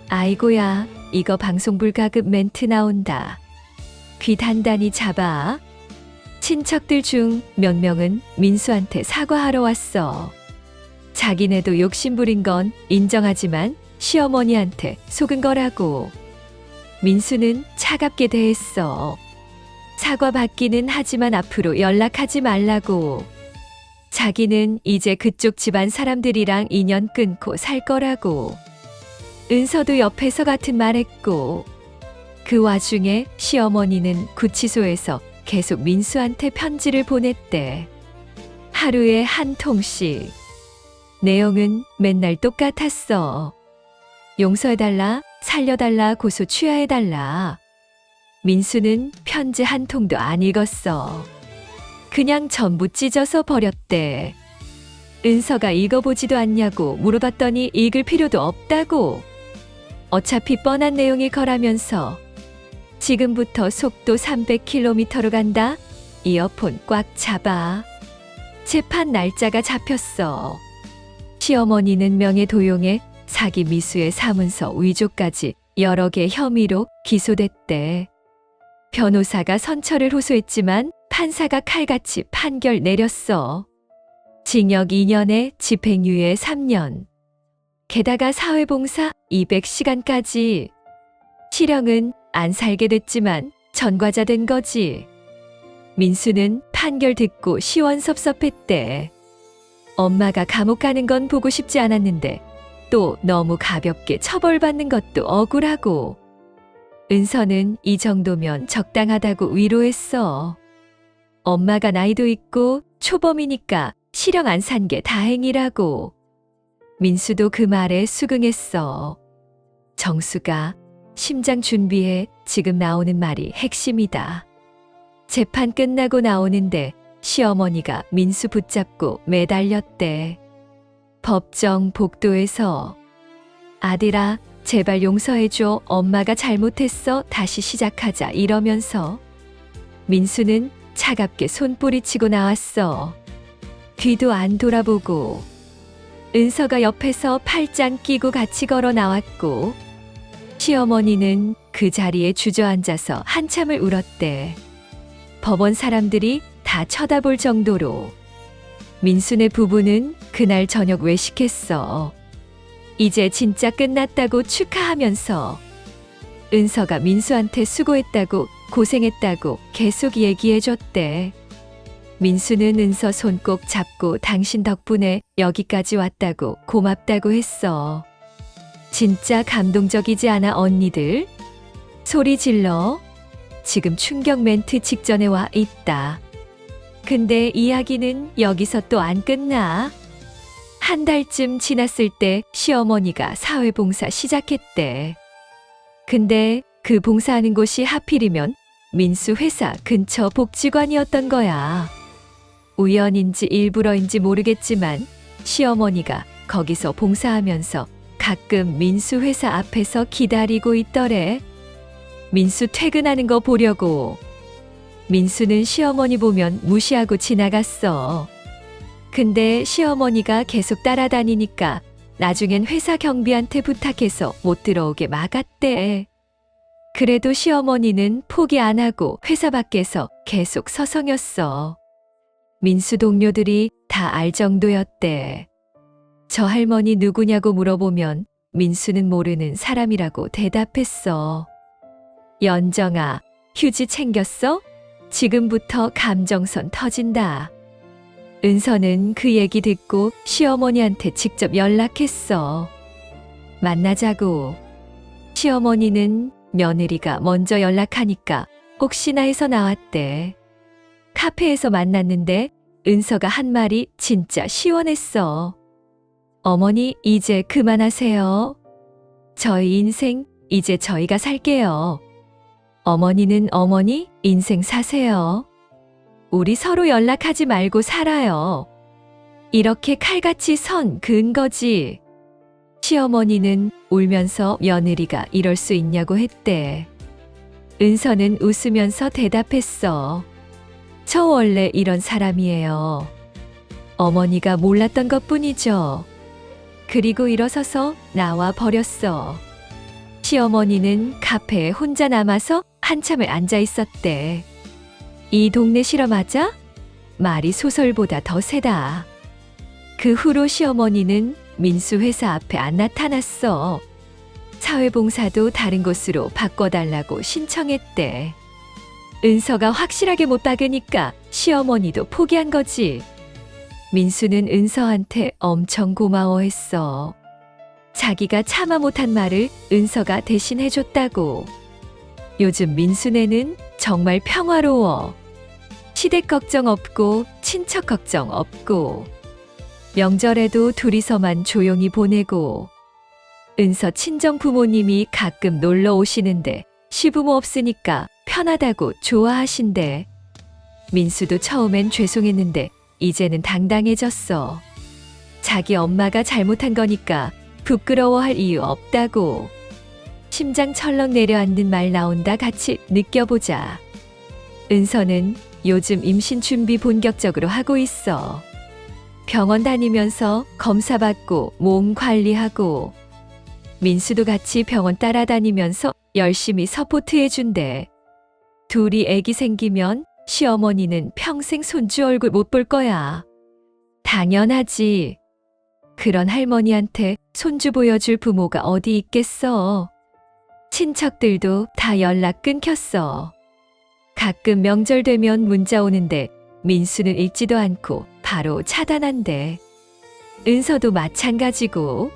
A: 아이고야, 이거 방송 불가급 멘트 나온다. 귀 단단히 잡아. 친척들 중 몇 명은 민수한테 사과하러 왔어. 자기네도 욕심부린 건 인정하지만 시어머니한테 속은 거라고. 민수는 차갑게 대했어. 사과받기는 하지만 앞으로 연락하지 말라고. 자기는 이제 그쪽 집안 사람들이랑 인연 끊고 살 거라고. 은서도 옆에서 같은 말 했고. 그 와중에 시어머니는 구치소에서 계속 민수한테 편지를 보냈대. 하루에 한 통씩. 내용은 맨날 똑같았어. 용서해달라, 살려달라, 고소 취하해달라. 민수는 편지 한 통도 안 읽었어. 그냥 전부 찢어서 버렸대. 은서가 읽어보지도 않냐고 물어봤더니 읽을 필요도 없다고. 어차피 뻔한 내용일 거라면서. 지금부터 속도 300km로 간다. 이어폰 꽉 잡아. 재판 날짜가 잡혔어. 시어머니는 명예도용에 사기 미수의 사문서 위조까지 여러 개 혐의로 기소됐대. 변호사가 선처를 호소했지만 판사가 칼같이 판결 내렸어. 징역 2년에 집행유예 3년. 게다가 사회봉사 200시간까지. 실형은 안 살게 됐지만 전과자 된 거지. 민수는 판결 듣고 시원섭섭했대. 엄마가 감옥 가는 건 보고 싶지 않았는데 또 너무 가볍게 처벌받는 것도 억울하고. 은서는 이 정도면 적당하다고 위로했어. 엄마가 나이도 있고 초범이니까 실형 안 산 게 다행이라고. 민수도 그 말에 수긍했어. 정수가 심장 준비해, 지금 나오는 말이 핵심이다. 재판 끝나고 나오는데 시어머니가 민수 붙잡고 매달렸대. 법정 복도에서 아들아, 제발 용서해줘. 엄마가 잘못했어. 다시 시작하자. 이러면서 민수는 차갑게 손뿌리치고 나왔어. 뒤도 안 돌아보고. 은서가 옆에서 팔짱 끼고 같이 걸어 나왔고, 시어머니는 그 자리에 주저앉아서 한참을 울었대. 법원 사람들이 다 쳐다볼 정도로. 민수네 부부는 그날 저녁 외식했어. 이제 진짜 끝났다고 축하하면서 은서가 민수한테 수고했다고, 고생했다고 계속 얘기해줬대. 민수는 은서 손 꼭 잡고 당신 덕분에 여기까지 왔다고 고맙다고 했어. 진짜 감동적이지 않아 언니들? 소리 질러. 지금 충격 멘트 직전에 와 있다. 근데 이야기는 여기서 또 안 끝나. 한 달쯤 지났을 때 시어머니가 사회봉사 시작했대. 근데 그 봉사하는 곳이 하필이면 민수 회사 근처 복지관이었던 거야. 우연인지 일부러인지 모르겠지만 시어머니가 거기서 봉사하면서 가끔 민수 회사 앞에서 기다리고 있더래. 민수 퇴근하는 거 보려고. 민수는 시어머니 보면 무시하고 지나갔어. 근데 시어머니가 계속 따라다니니까 나중엔 회사 경비한테 부탁해서 못 들어오게 막았대. 그래도 시어머니는 포기 안 하고 회사 밖에서 계속 서성였어. 민수 동료들이 다 알 정도였대. 저 할머니 누구냐고 물어보면 민수는 모르는 사람이라고 대답했어. 연정아, 휴지 챙겼어? 지금부터 감정선 터진다. 은서는 그 얘기 듣고 시어머니한테 직접 연락했어. 만나자고. 시어머니는 며느리가 먼저 연락하니까 혹시나 해서 나왔대. 카페에서 만났는데 은서가 한 말이 진짜 시원했어. 어머니, 이제 그만하세요. 저희 인생 이제 저희가 살게요. 어머니는 어머니 인생 사세요. 우리 서로 연락하지 말고 살아요. 이렇게 칼같이 선 그은 거지. 시어머니는 울면서 며느리가 이럴 수 있냐고 했대. 은서는 웃으면서 대답했어. 저 원래 이런 사람이에요. 어머니가 몰랐던 것뿐이죠. 그리고 일어서서 나와 버렸어. 시어머니는 카페에 혼자 남아서 한참을 앉아 있었대. 이 동네 실험하자? 말이 소설보다 더 세다. 그 후로 시어머니는 민수 회사 앞에 안 나타났어. 사회봉사도 다른 곳으로 바꿔달라고 신청했대. 은서가 확실하게 못 박으니까 시어머니도 포기한 거지. 민수는 은서한테 엄청 고마워했어. 자기가 참아 못한 말을 은서가 대신 해줬다고. 요즘 민수네는 정말 평화로워. 시댁 걱정 없고 친척 걱정 없고. 명절에도 둘이서만 조용히 보내고. 은서 친정 부모님이 가끔 놀러 오시는데 시부모 없으니까 편하다고 좋아하신대. 민수도 처음엔 죄송했는데 이제는 당당해졌어. 자기 엄마가 잘못한 거니까 부끄러워할 이유 없다고. 심장 철렁 내려앉는 말 나온다. 같이 느껴보자. 은서는 요즘 임신 준비 본격적으로 하고 있어. 병원 다니면서 검사받고 몸 관리하고. 민수도 같이 병원 따라다니면서 열심히 서포트해준대. 둘이 애기 생기면 시어머니는 평생 손주 얼굴 못 볼 거야. 당연하지. 그런 할머니한테 손주 보여줄 부모가 어디 있겠어. 친척들도 다 연락 끊겼어. 가끔 명절 되면 문자 오는데 민수는 읽지도 않고 바로 차단한대. 은서도 마찬가지고.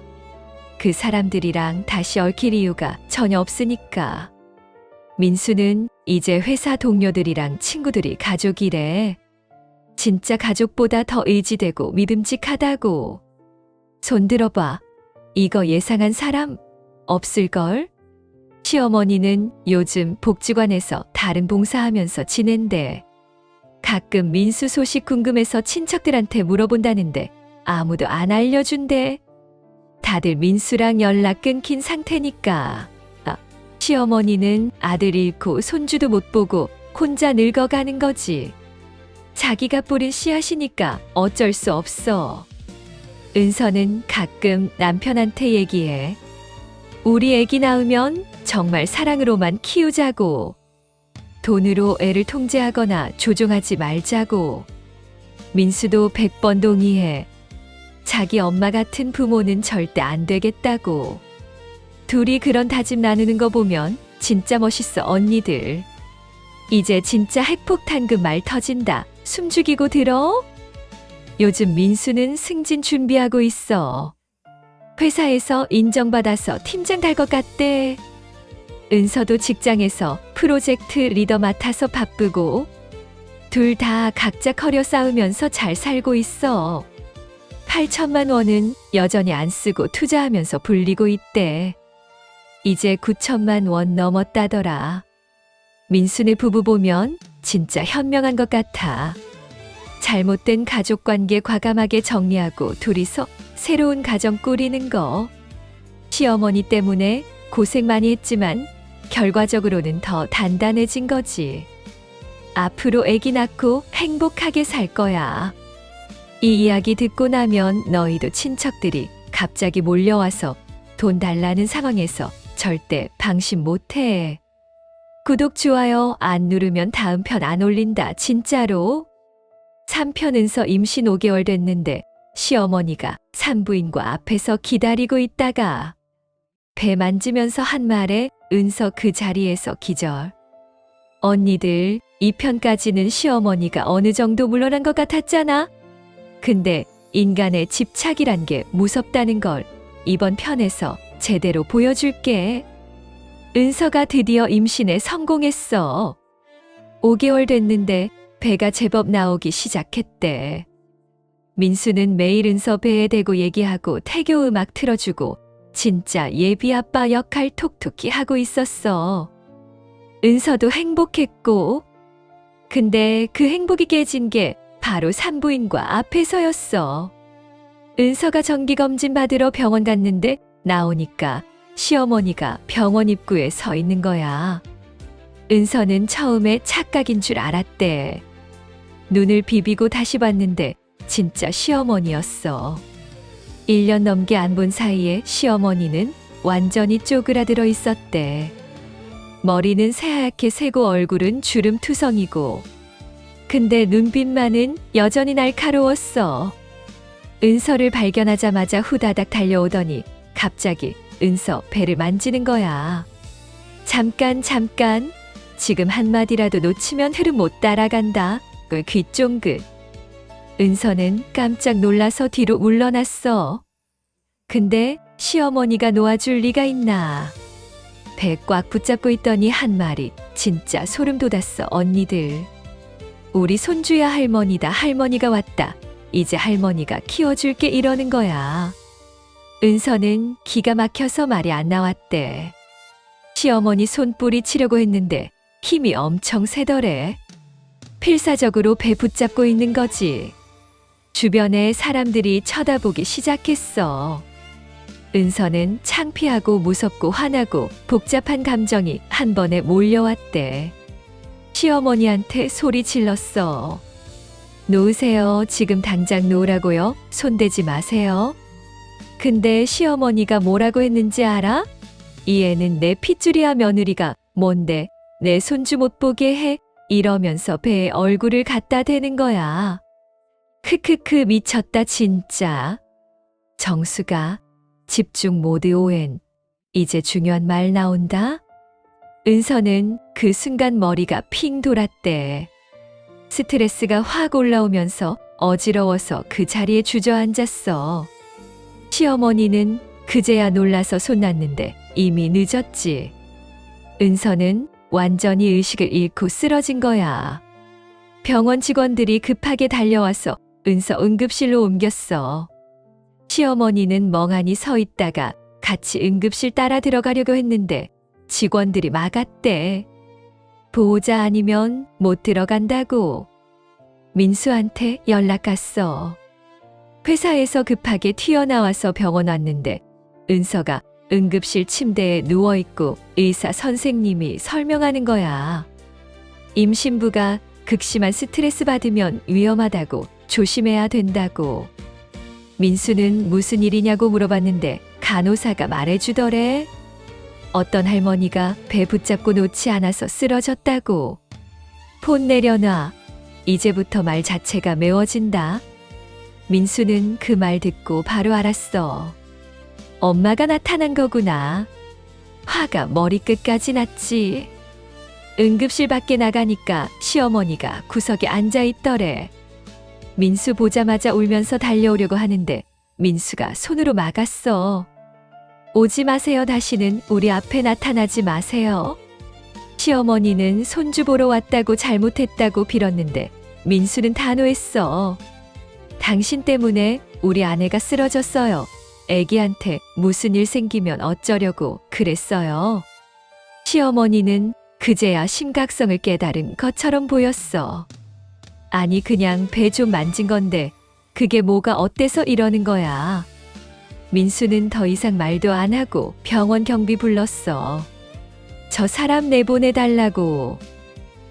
A: 그 사람들이랑 다시 얽힐 이유가 전혀 없으니까. 민수는 이제 회사 동료들이랑 친구들이 가족이래. 진짜 가족보다 더 의지되고 믿음직하다고. 손 들어봐. 이거 예상한 사람 없을걸? 시어머니는 요즘 복지관에서 다른 봉사하면서 지낸대. 가끔 민수 소식 궁금해서 친척들한테 물어본다는데 아무도 안 알려준대. 다들 민수랑 연락 끊긴 상태니까. 시어머니는 아들 잃고 손주도 못 보고 혼자 늙어가는 거지. 자기가 뿌린 씨앗이니까 어쩔 수 없어. 은서는 가끔 남편한테 얘기해. 우리 애기 낳으면 정말 사랑으로만 키우자고. 돈으로 애를 통제하거나 조종하지 말자고. 민수도 100번 동의해. 자기 엄마 같은 부모는 절대 안 되겠다고. 둘이 그런 다짐 나누는 거 보면 진짜 멋있어, 언니들. 이제 진짜 핵폭탄급 말 터진다. 숨 죽이고 들어? 요즘 민수는 승진 준비하고 있어. 회사에서 인정받아서 팀장 달 것 같대. 은서도 직장에서 프로젝트 리더 맡아서 바쁘고. 둘 다 각자 커리어 쌓으면서 잘 살고 있어. 8천만 원은 여전히 안 쓰고 투자하면서 불리고 있대. 이제 9천만 원 넘었다더라. 민수네 부부 보면 진짜 현명한 것 같아. 잘못된 가족관계 과감하게 정리하고 둘이서 새로운 가정 꾸리는 거. 시어머니 때문에 고생 많이 했지만 결과적으로는 더 단단해진 거지. 앞으로 아기 낳고 행복하게 살 거야. 이 이야기 듣고 나면 너희도 친척들이 갑자기 몰려와서 돈 달라는 상황에서 절대 방심 못해. 구독, 좋아요 안 누르면 다음 편 안 올린다, 진짜로. 3편 은서 임신 5개월 됐는데 시어머니가 산부인과 앞에서 기다리고 있다가 배 만지면서 한 말에 은서 그 자리에서 기절. 언니들, 2편까지는 시어머니가 어느 정도 물러난 것 같았잖아. 근데 인간의 집착이란 게 무섭다는 걸 이번 편에서 제대로 보여줄게. 은서가 드디어 임신에 성공했어. 5개월 됐는데 배가 제법 나오기 시작했대. 민수는 매일 은서 배에 대고 얘기하고 태교 음악 틀어주고 진짜 예비 아빠 역할 톡톡히 하고 있었어. 은서도 행복했고. 근데 그 행복이 깨진 게 바로 산부인과 앞에서였어. 은서가 정기검진 받으러 병원 갔는데 나오니까 시어머니가 병원 입구에 서 있는 거야. 은서는 처음에 착각인 줄 알았대. 눈을 비비고 다시 봤는데 진짜 시어머니였어. 1년 넘게 안 본 사이에 시어머니는 완전히 쪼그라들어 있었대. 머리는 새하얗게 새고 얼굴은 주름투성이고. 근데 눈빛만은 여전히 날카로웠어. 은서를 발견하자마자 후다닥 달려오더니 갑자기 은서 배를 만지는 거야. 잠깐. 지금 한마디라도 놓치면 흐름 못 따라간다. 귀 쫑긋. 은서는 깜짝 놀라서 뒤로 물러났어. 근데 시어머니가 놓아줄 리가 있나. 배 꽉 붙잡고 있더니 한 말이 진짜 소름 돋았어, 언니들. 우리 손주야 할머니다. 할머니가 왔다. 이제 할머니가 키워줄게, 이러는 거야. 은서는 기가 막혀서 말이 안 나왔대. 시어머니 손 뿌리치려고 했는데 힘이 엄청 세더래. 필사적으로 배 붙잡고 있는 거지. 주변에 사람들이 쳐다보기 시작했어. 은서는 창피하고 무섭고 화나고 복잡한 감정이 한 번에 몰려왔대. 시어머니한테 소리 질렀어. 놓으세요. 지금 당장 놓으라고요. 손대지 마세요. 근데 시어머니가 뭐라고 했는지 알아? 이 애는 내 핏줄이야. 며느리가 뭔데 내 손주 못 보게 해? 이러면서 배에 얼굴을 갖다 대는 거야. 크크크 미쳤다 진짜. 정수가 집중 모드 오엔. 이제 중요한 말 나온다. 은서는 그 순간 머리가 핑 돌았대. 스트레스가 확 올라오면서 어지러워서 그 자리에 주저앉았어. 시어머니는 그제야 놀라서 손났는데 이미 늦었지. 은서는 완전히 의식을 잃고 쓰러진 거야. 병원 직원들이 급하게 달려와서 은서 응급실로 옮겼어. 시어머니는 멍하니 서 있다가 같이 응급실 따라 들어가려고 했는데 직원들이 막았대. 보호자 아니면 못 들어간다고. 민수한테 연락 갔어. 회사에서 급하게 튀어나와서 병원 왔는데 은서가 응급실 침대에 누워있고 의사 선생님이 설명하는 거야. 임신부가 극심한 스트레스 받으면 위험하다고 조심해야 된다고. 민수는 무슨 일이냐고 물어봤는데 간호사가 말해주더래. 어떤 할머니가 배 붙잡고 놓지 않아서 쓰러졌다고. 폰 내려놔. 이제부터 말 자체가 매워진다. 민수는 그 말 듣고 바로 알았어. 엄마가 나타난 거구나. 화가 머리끝까지 났지. 응급실 밖에 나가니까 시어머니가 구석에 앉아 있더래. 민수 보자마자 울면서 달려오려고 하는데 민수가 손으로 막았어. 오지 마세요. 다시는 우리 앞에 나타나지 마세요. 시어머니는 손주 보러 왔다고 잘못했다고 빌었는데 민수는 단호했어. 당신 때문에 우리 아내가 쓰러졌어요. 애기한테 무슨 일 생기면 어쩌려고 그랬어요. 시어머니는 그제야 심각성을 깨달은 것처럼 보였어. 아니 그냥 배 좀 만진 건데 그게 뭐가 어때서 이러는 거야. 민수는 더 이상 말도 안 하고 병원 경비 불렀어. 저 사람 내보내달라고.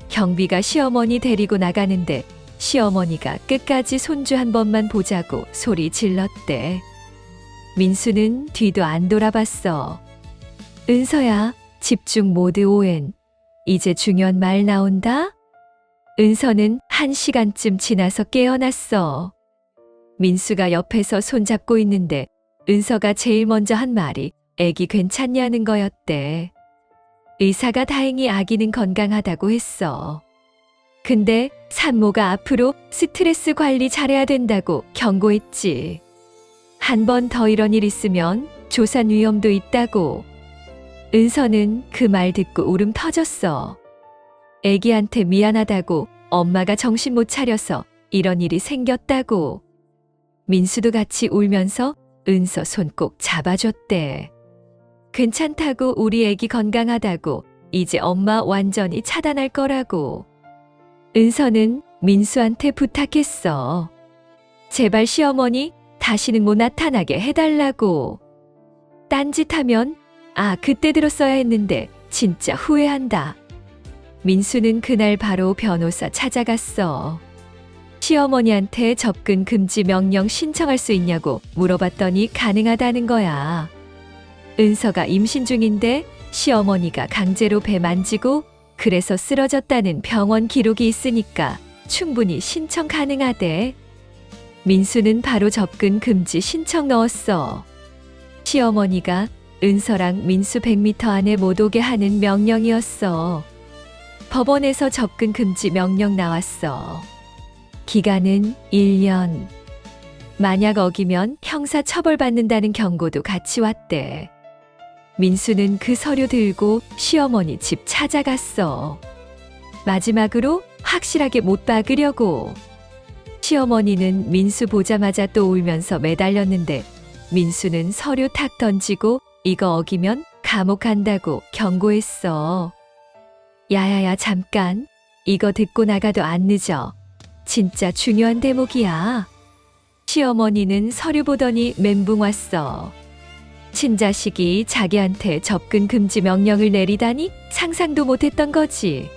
A: 경비가 시어머니 데리고 나가는데 시어머니가 끝까지 손주 한 번만 보자고 소리 질렀대. 민수는 뒤도 안 돌아봤어. 은서야, 집중 모드 오엔. 이제 중요한 말 나온다. 은서는 1시간쯤 지나서 깨어났어. 민수가 옆에서 손잡고 있는데 은서가 제일 먼저 한 말이 애기 괜찮냐는 거였대. 의사가 다행히 아기는 건강하다고 했어. 근데 산모가 앞으로 스트레스 관리 잘해야 된다고 경고했지. 한 번 더 이런 일 있으면 조산 위험도 있다고. 은서는 그 말 듣고 울음 터졌어. 애기한테 미안하다고 엄마가 정신 못 차려서 이런 일이 생겼다고. 민수도 같이 울면서 은서 손 꼭 잡아줬대. 괜찮다고 우리 애기 건강하다고 이제 엄마 완전히 차단할 거라고. 은서는 민수한테 부탁했어. 제발 시어머니 다시는 못 나타나게 해달라고. 딴짓하면 그때 들었어야 했는데 진짜 후회한다. 민수는 그날 바로 변호사 찾아갔어. 시어머니한테 접근 금지 명령 신청할 수 있냐고 물어봤더니 가능하다는 거야. 은서가 임신 중인데 시어머니가 강제로 배 만지고 그래서 쓰러졌다는 병원 기록이 있으니까 충분히 신청 가능하대. 민수는 바로 접근 금지 신청 넣었어. 시어머니가 은서랑 민수 100m 안에 못 오게 하는 명령이었어. 법원에서 접근 금지 명령 나왔어. 기간은 1년. 만약 어기면 형사 처벌받는다는 경고도 같이 왔대. 민수는 그 서류 들고 시어머니 집 찾아갔어. 마지막으로 확실하게 못 박으려고. 시어머니는 민수 보자마자 또 울면서 매달렸는데 민수는 서류 탁 던지고 이거 어기면 감옥 간다고 경고했어. 야야야 잠깐. 이거 듣고 나가도 안 늦어. 진짜 중요한 대목이야. 시어머니는 서류 보더니 멘붕 왔어. 친자식이 자기한테 접근 금지 명령을 내리다니 상상도 못했던 거지.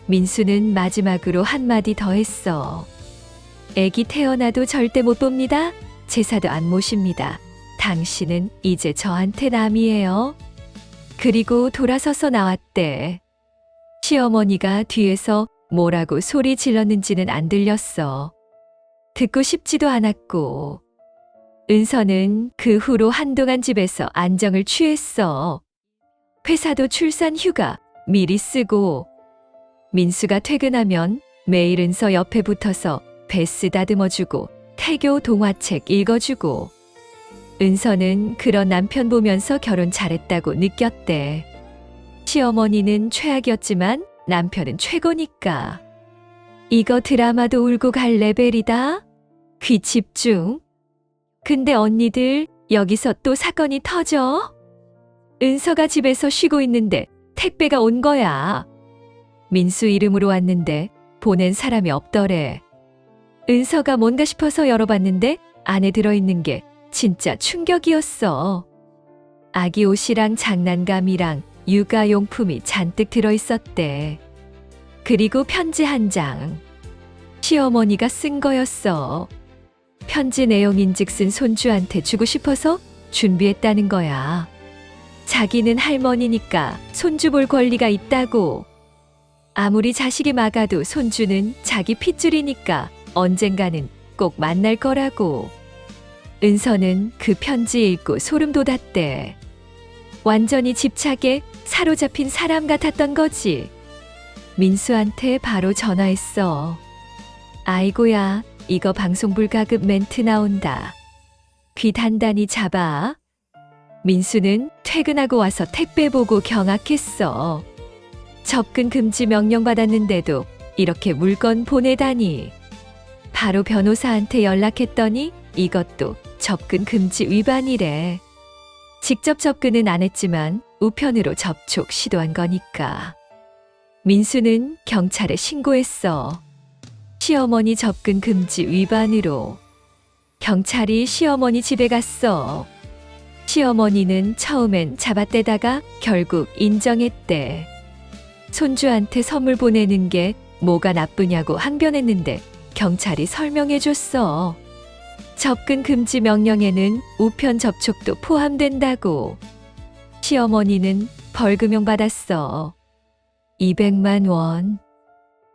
A: 민수는 마지막으로 한마디 더 했어. 애기 태어나도 절대 못 봅니다. 제사도 안 모십니다. 당신은 이제 저한테 남이에요. 그리고 돌아서서 나왔대. 시어머니가 뒤에서 뭐라고 소리 질렀는지는 안 들렸어. 듣고 싶지도 않았고. 은서는 그 후로 한동안 집에서 안정을 취했어. 회사도 출산 휴가 미리 쓰고, 민수가 퇴근하면 매일 은서 옆에 붙어서 베스 다듬어주고 태교 동화책 읽어주고. 은서는 그런 남편 보면서 결혼 잘했다고 느꼈대. 시어머니는 최악이었지만 남편은 최고니까. 이거 드라마도 울고 갈 레벨이다. 귀 집중. 근데 언니들 여기서 또 사건이 터져. 은서가 집에서 쉬고 있는데 택배가 온 거야. 민수 이름으로 왔는데 보낸 사람이 없더래. 은서가 뭔가 싶어서 열어봤는데 안에 들어있는 게 진짜 충격이었어. 아기 옷이랑 장난감이랑 육아용품이 잔뜩 들어있었대. 그리고 편지 한 장. 시어머니가 쓴 거였어. 편지 내용인즉슨 손주한테 주고 싶어서 준비했다는 거야. 자기는 할머니니까 손주 볼 권리가 있다고. 아무리 자식이 막아도 손주는 자기 핏줄이니까 언젠가는 꼭 만날 거라고. 은서는 그 편지 읽고 소름 돋았대. 완전히 집착에 사로잡힌 사람 같았던 거지. 민수한테 바로 전화했어. 아이고야, 이거 방송 불가급 멘트 나온다. 귀 단단히 잡아. 민수는 퇴근하고 와서 택배 보고 경악했어. 접근 금지 명령 받았는데도 이렇게 물건 보내다니. 바로 변호사한테 연락했더니 이것도 접근 금지 위반이래. 직접 접근은 안 했지만 우편으로 접촉 시도한 거니까. 민수는 경찰에 신고했어. 시어머니 접근 금지 위반으로. 경찰이 시어머니 집에 갔어. 시어머니는 처음엔 잡아떼다가 결국 인정했대. 손주한테 선물 보내는 게 뭐가 나쁘냐고 항변했는데 경찰이 설명해줬어. 접근 금지 명령에는 우편 접촉도 포함된다고. 시어머니는 벌금형 받았어. 200만 원.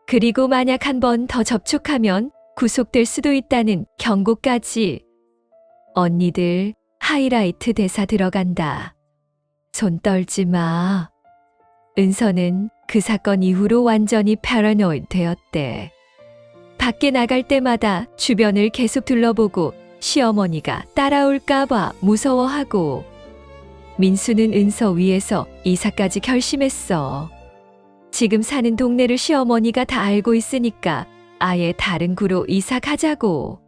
A: 그리고 만약 한 번 더 접촉하면 구속될 수도 있다는 경고까지. 언니들 하이라이트 대사 들어간다. 손 떨지 마. 은서는 그 사건 이후로 완전히 패러노이드 되었대. 밖에 나갈 때마다 주변을 계속 둘러보고 시어머니가 따라올까봐 무서워하고. 민수는 은서 위해서 이사까지 결심했어. 지금 사는 동네를 시어머니가 다 알고 있으니까 아예 다른 구로 이사 가자고.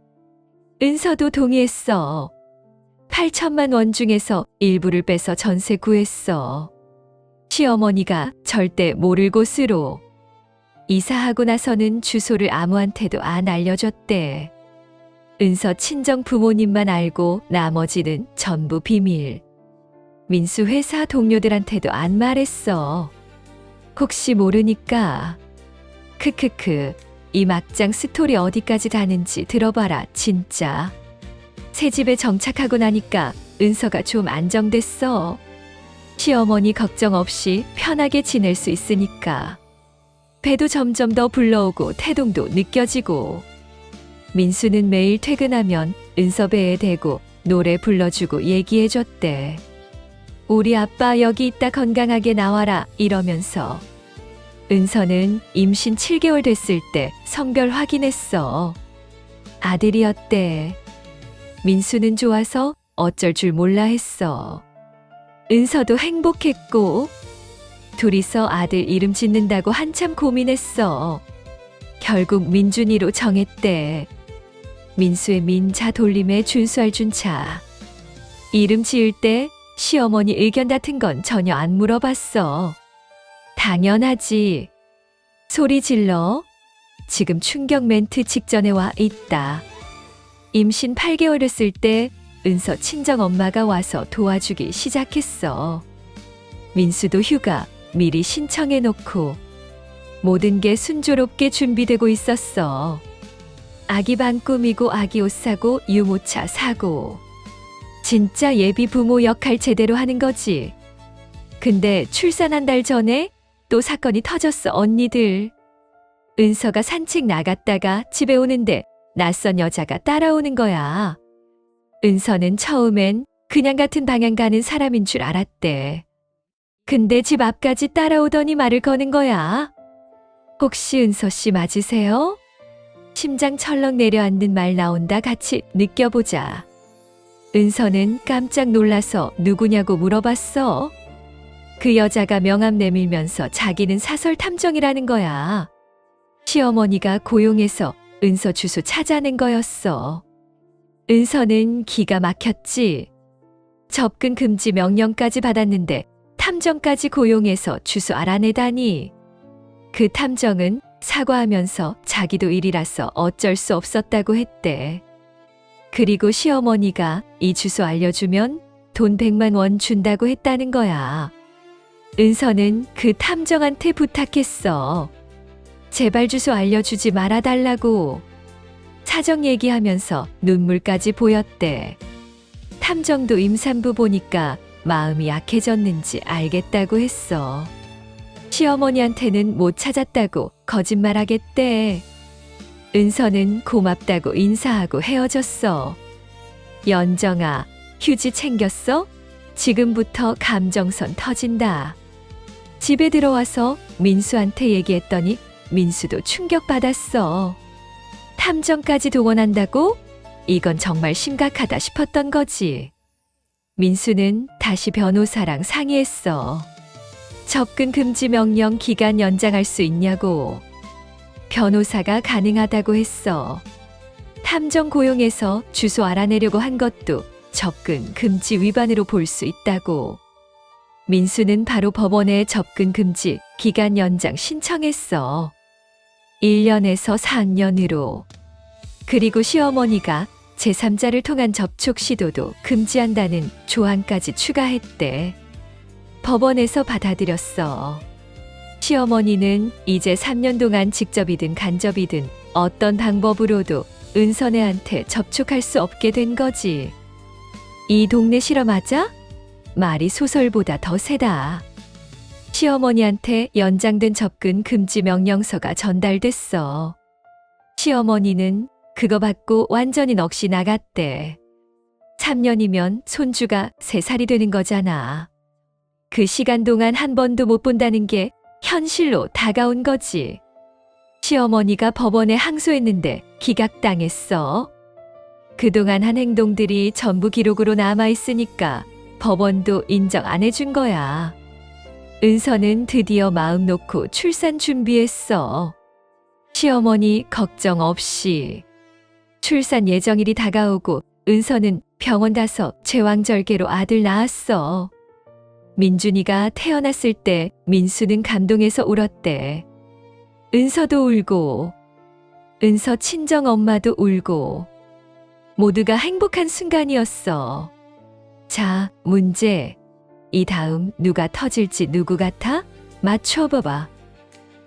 A: 은서도 동의했어. 8천만 원 중에서 일부를 빼서 전세 구했어. 시어머니가 절대 모를 곳으로. 이사하고 나서는 주소를 아무한테도 안 알려줬대. 은서 친정 부모님만 알고 나머지는 전부 비밀. 민수 회사 동료들한테도 안 말했어. 혹시 모르니까. 크크크. 이 막장 스토리 어디까지 가는지 들어봐라, 진짜. 새 집에 정착하고 나니까 은서가 좀 안정됐어. 시어머니 걱정 없이 편하게 지낼 수 있으니까. 배도 점점 더 불러오고 태동도 느껴지고. 민수는 매일 퇴근하면 은서 배에 대고 노래 불러주고 얘기해줬대. 우리 아빠 여기 있다 건강하게 나와라 이러면서. 은서는 임신 7개월 됐을 때 성별 확인했어. 아들이었대. 민수는 좋아서 어쩔 줄 몰라 했어. 은서도 행복했고. 둘이서 아들 이름 짓는다고 한참 고민했어. 결국 민준이로 정했대. 민수의 민자 돌림에 준수할 준차. 이름 지을 때 시어머니 의견 같은 건 전혀 안 물어봤어. 당연하지. 소리 질러. 지금 충격 멘트 직전에 와 있다. 임신 8개월 했을 때 은서 친정엄마가 와서 도와주기 시작했어. 민수도 휴가 미리 신청해놓고 모든 게 순조롭게 준비되고 있었어. 아기 방 꾸미고 아기 옷 사고 유모차 사고. 진짜 예비 부모 역할 제대로 하는 거지. 근데 출산 한 달 전에 또 사건이 터졌어, 언니들. 은서가 산책 나갔다가 집에 오는데 낯선 여자가 따라오는 거야. 은서는 처음엔 그냥 같은 방향 가는 사람인 줄 알았대. 근데 집 앞까지 따라오더니 말을 거는 거야. 혹시 은서 씨 맞으세요? 심장 철렁 내려앉는 말 나온다. 같이 느껴보자. 은서는 깜짝 놀라서 누구냐고 물어봤어. 그 여자가 명함 내밀면서 자기는 사설 탐정이라는 거야. 시어머니가 고용해서 은서 주소 찾아낸 거였어. 은서는 기가 막혔지. 접근 금지 명령까지 받았는데 탐정까지 고용해서 주소 알아내다니. 그 탐정은 사과하면서 자기도 일이라서 어쩔 수 없었다고 했대. 그리고 시어머니가 이 주소 알려주면 돈 100만 원 준다고 했다는 거야. 은서는 그 탐정한테 부탁했어. 제발 주소 알려주지 말아달라고. 사정 얘기하면서 눈물까지 보였대. 탐정도 임산부 보니까 마음이 약해졌는지 알겠다고 했어. 시어머니한테는 못 찾았다고 거짓말하겠대. 은서는 고맙다고 인사하고 헤어졌어. 연정아, 휴지 챙겼어? 지금부터 감정선 터진다. 집에 들어와서 민수한테 얘기했더니 민수도 충격받았어. 탐정까지 동원한다고? 이건 정말 심각하다 싶었던 거지. 민수는 다시 변호사랑 상의했어. 접근 금지 명령 기간 연장할 수 있냐고. 변호사가 가능하다고 했어. 탐정 고용해서 주소 알아내려고 한 것도 접근 금지 위반으로 볼 수 있다고. 민수는 바로 법원에 접근 금지 기간 연장 신청했어. 1년에서 4년으로. 그리고 시어머니가 제3자를 통한 접촉 시도도 금지한다는 조항까지 추가했대. 법원에서 받아들였어. 시어머니는 이제 3년 동안 직접이든 간접이든 어떤 방법으로도 은선애한테 접촉할 수 없게 된 거지. 이 동네 실화 맞아? 말이 소설보다 더 세다. 시어머니한테 연장된 접근 금지 명령서가 전달됐어. 시어머니는 그거 받고 완전히 넋이 나갔대. 3년이면 손주가 3살이 되는 거잖아. 그 시간 동안 한 번도 못 본다는 게 현실로 다가온 거지. 시어머니가 법원에 항소했는데 기각당했어. 그동안 한 행동들이 전부 기록으로 남아있으니까 법원도 인정 안 해준 거야. 은서는 드디어 마음 놓고 출산 준비했어. 시어머니 걱정 없이. 출산 예정일이 다가오고 은서는 병원 가서 제왕절개로 아들 낳았어. 민준이가 태어났을 때 민수는 감동해서 울었대. 은서도 울고, 은서 친정 엄마도 울고, 모두가 행복한 순간이었어. 자, 문제. 이 다음 누가 터질지 누구 같아? 맞춰봐봐.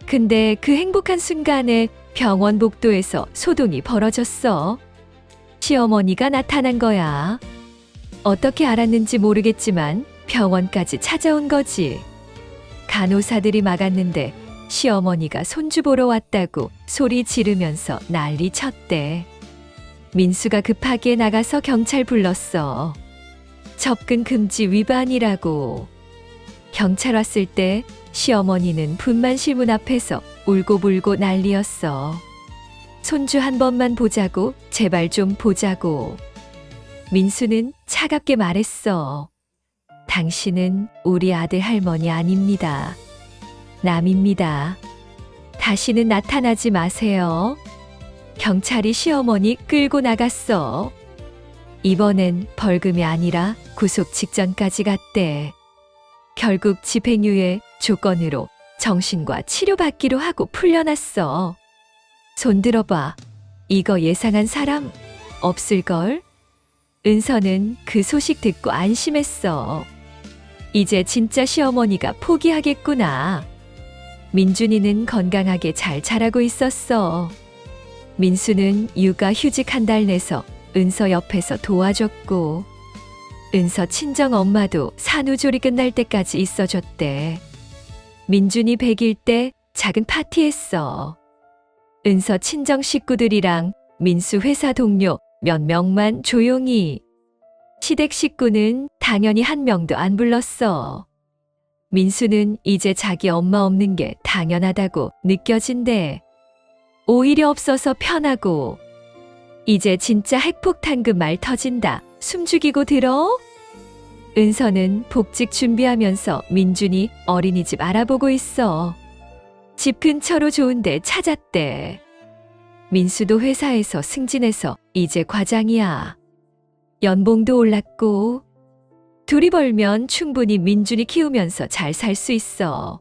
A: 근데 그 행복한 순간에 병원 복도에서 소동이 벌어졌어. 시어머니가 나타난 거야. 어떻게 알았는지 모르겠지만 병원까지 찾아온 거지. 간호사들이 막았는데 시어머니가 손주 보러 왔다고 소리 지르면서 난리 쳤대. 민수가 급하게 나가서 경찰 불렀어. 접근 금지 위반이라고. 경찰 왔을 때 시어머니는 분만실문 앞에서 울고불고 난리였어. 손주 한 번만 보자고, 제발 좀 보자고. 민수는 차갑게 말했어. 당신은 우리 아들 할머니 아닙니다. 남입니다. 다시는 나타나지 마세요. 경찰이 시어머니 끌고 나갔어. 이번엔 벌금이 아니라 구속 직전까지 갔대. 결국 집행유예 조건으로 정신과 치료받기로 하고 풀려났어. 손 들어봐. 이거 예상한 사람 없을걸? 은서는 그 소식 듣고 안심했어. 이제 진짜 시어머니가 포기하겠구나. 민준이는 건강하게 잘 자라고 있었어. 민수는 육아 휴직 한 달 내서 은서 옆에서 도와줬고, 은서 친정 엄마도 산후조리 끝날 때까지 있어줬대. 민준이 100일 때 작은 파티했어. 은서 친정 식구들이랑 민수 회사 동료 몇 명만 조용히. 시댁 식구는 당연히 한 명도 안 불렀어. 민수는 이제 자기 엄마 없는 게 당연하다고 느껴진대. 오히려 없어서 편하고. 이제 진짜 핵폭탄급 말 터진다. 숨죽이고 들어? 은서는 복직 준비하면서 민준이 어린이집 알아보고 있어. 집 근처로 좋은데 찾았대. 민수도 회사에서 승진해서 이제 과장이야. 연봉도 올랐고 둘이 벌면 충분히 민준이 키우면서 잘 살 수 있어.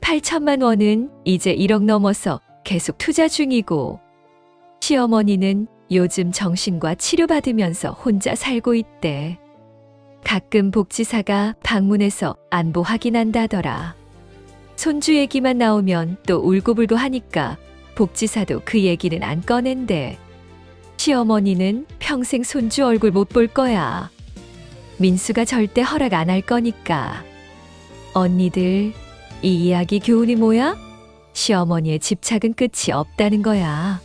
A: 8천만 원은 이제 1억 넘어서 계속 투자 중이고 시어머니는 요즘 정신과 치료받으면서 혼자 살고 있대. 가끔 복지사가 방문해서 안부 확인한다더라. 손주 얘기만 나오면 또 울고불고 하니까 복지사도 그 얘기는 안 꺼낸대. 시어머니는 평생 손주 얼굴 못 볼 거야. 민수가 절대 허락 안 할 거니까. 언니들, 이 이야기 교훈이 뭐야? 시어머니의 집착은 끝이 없다는 거야.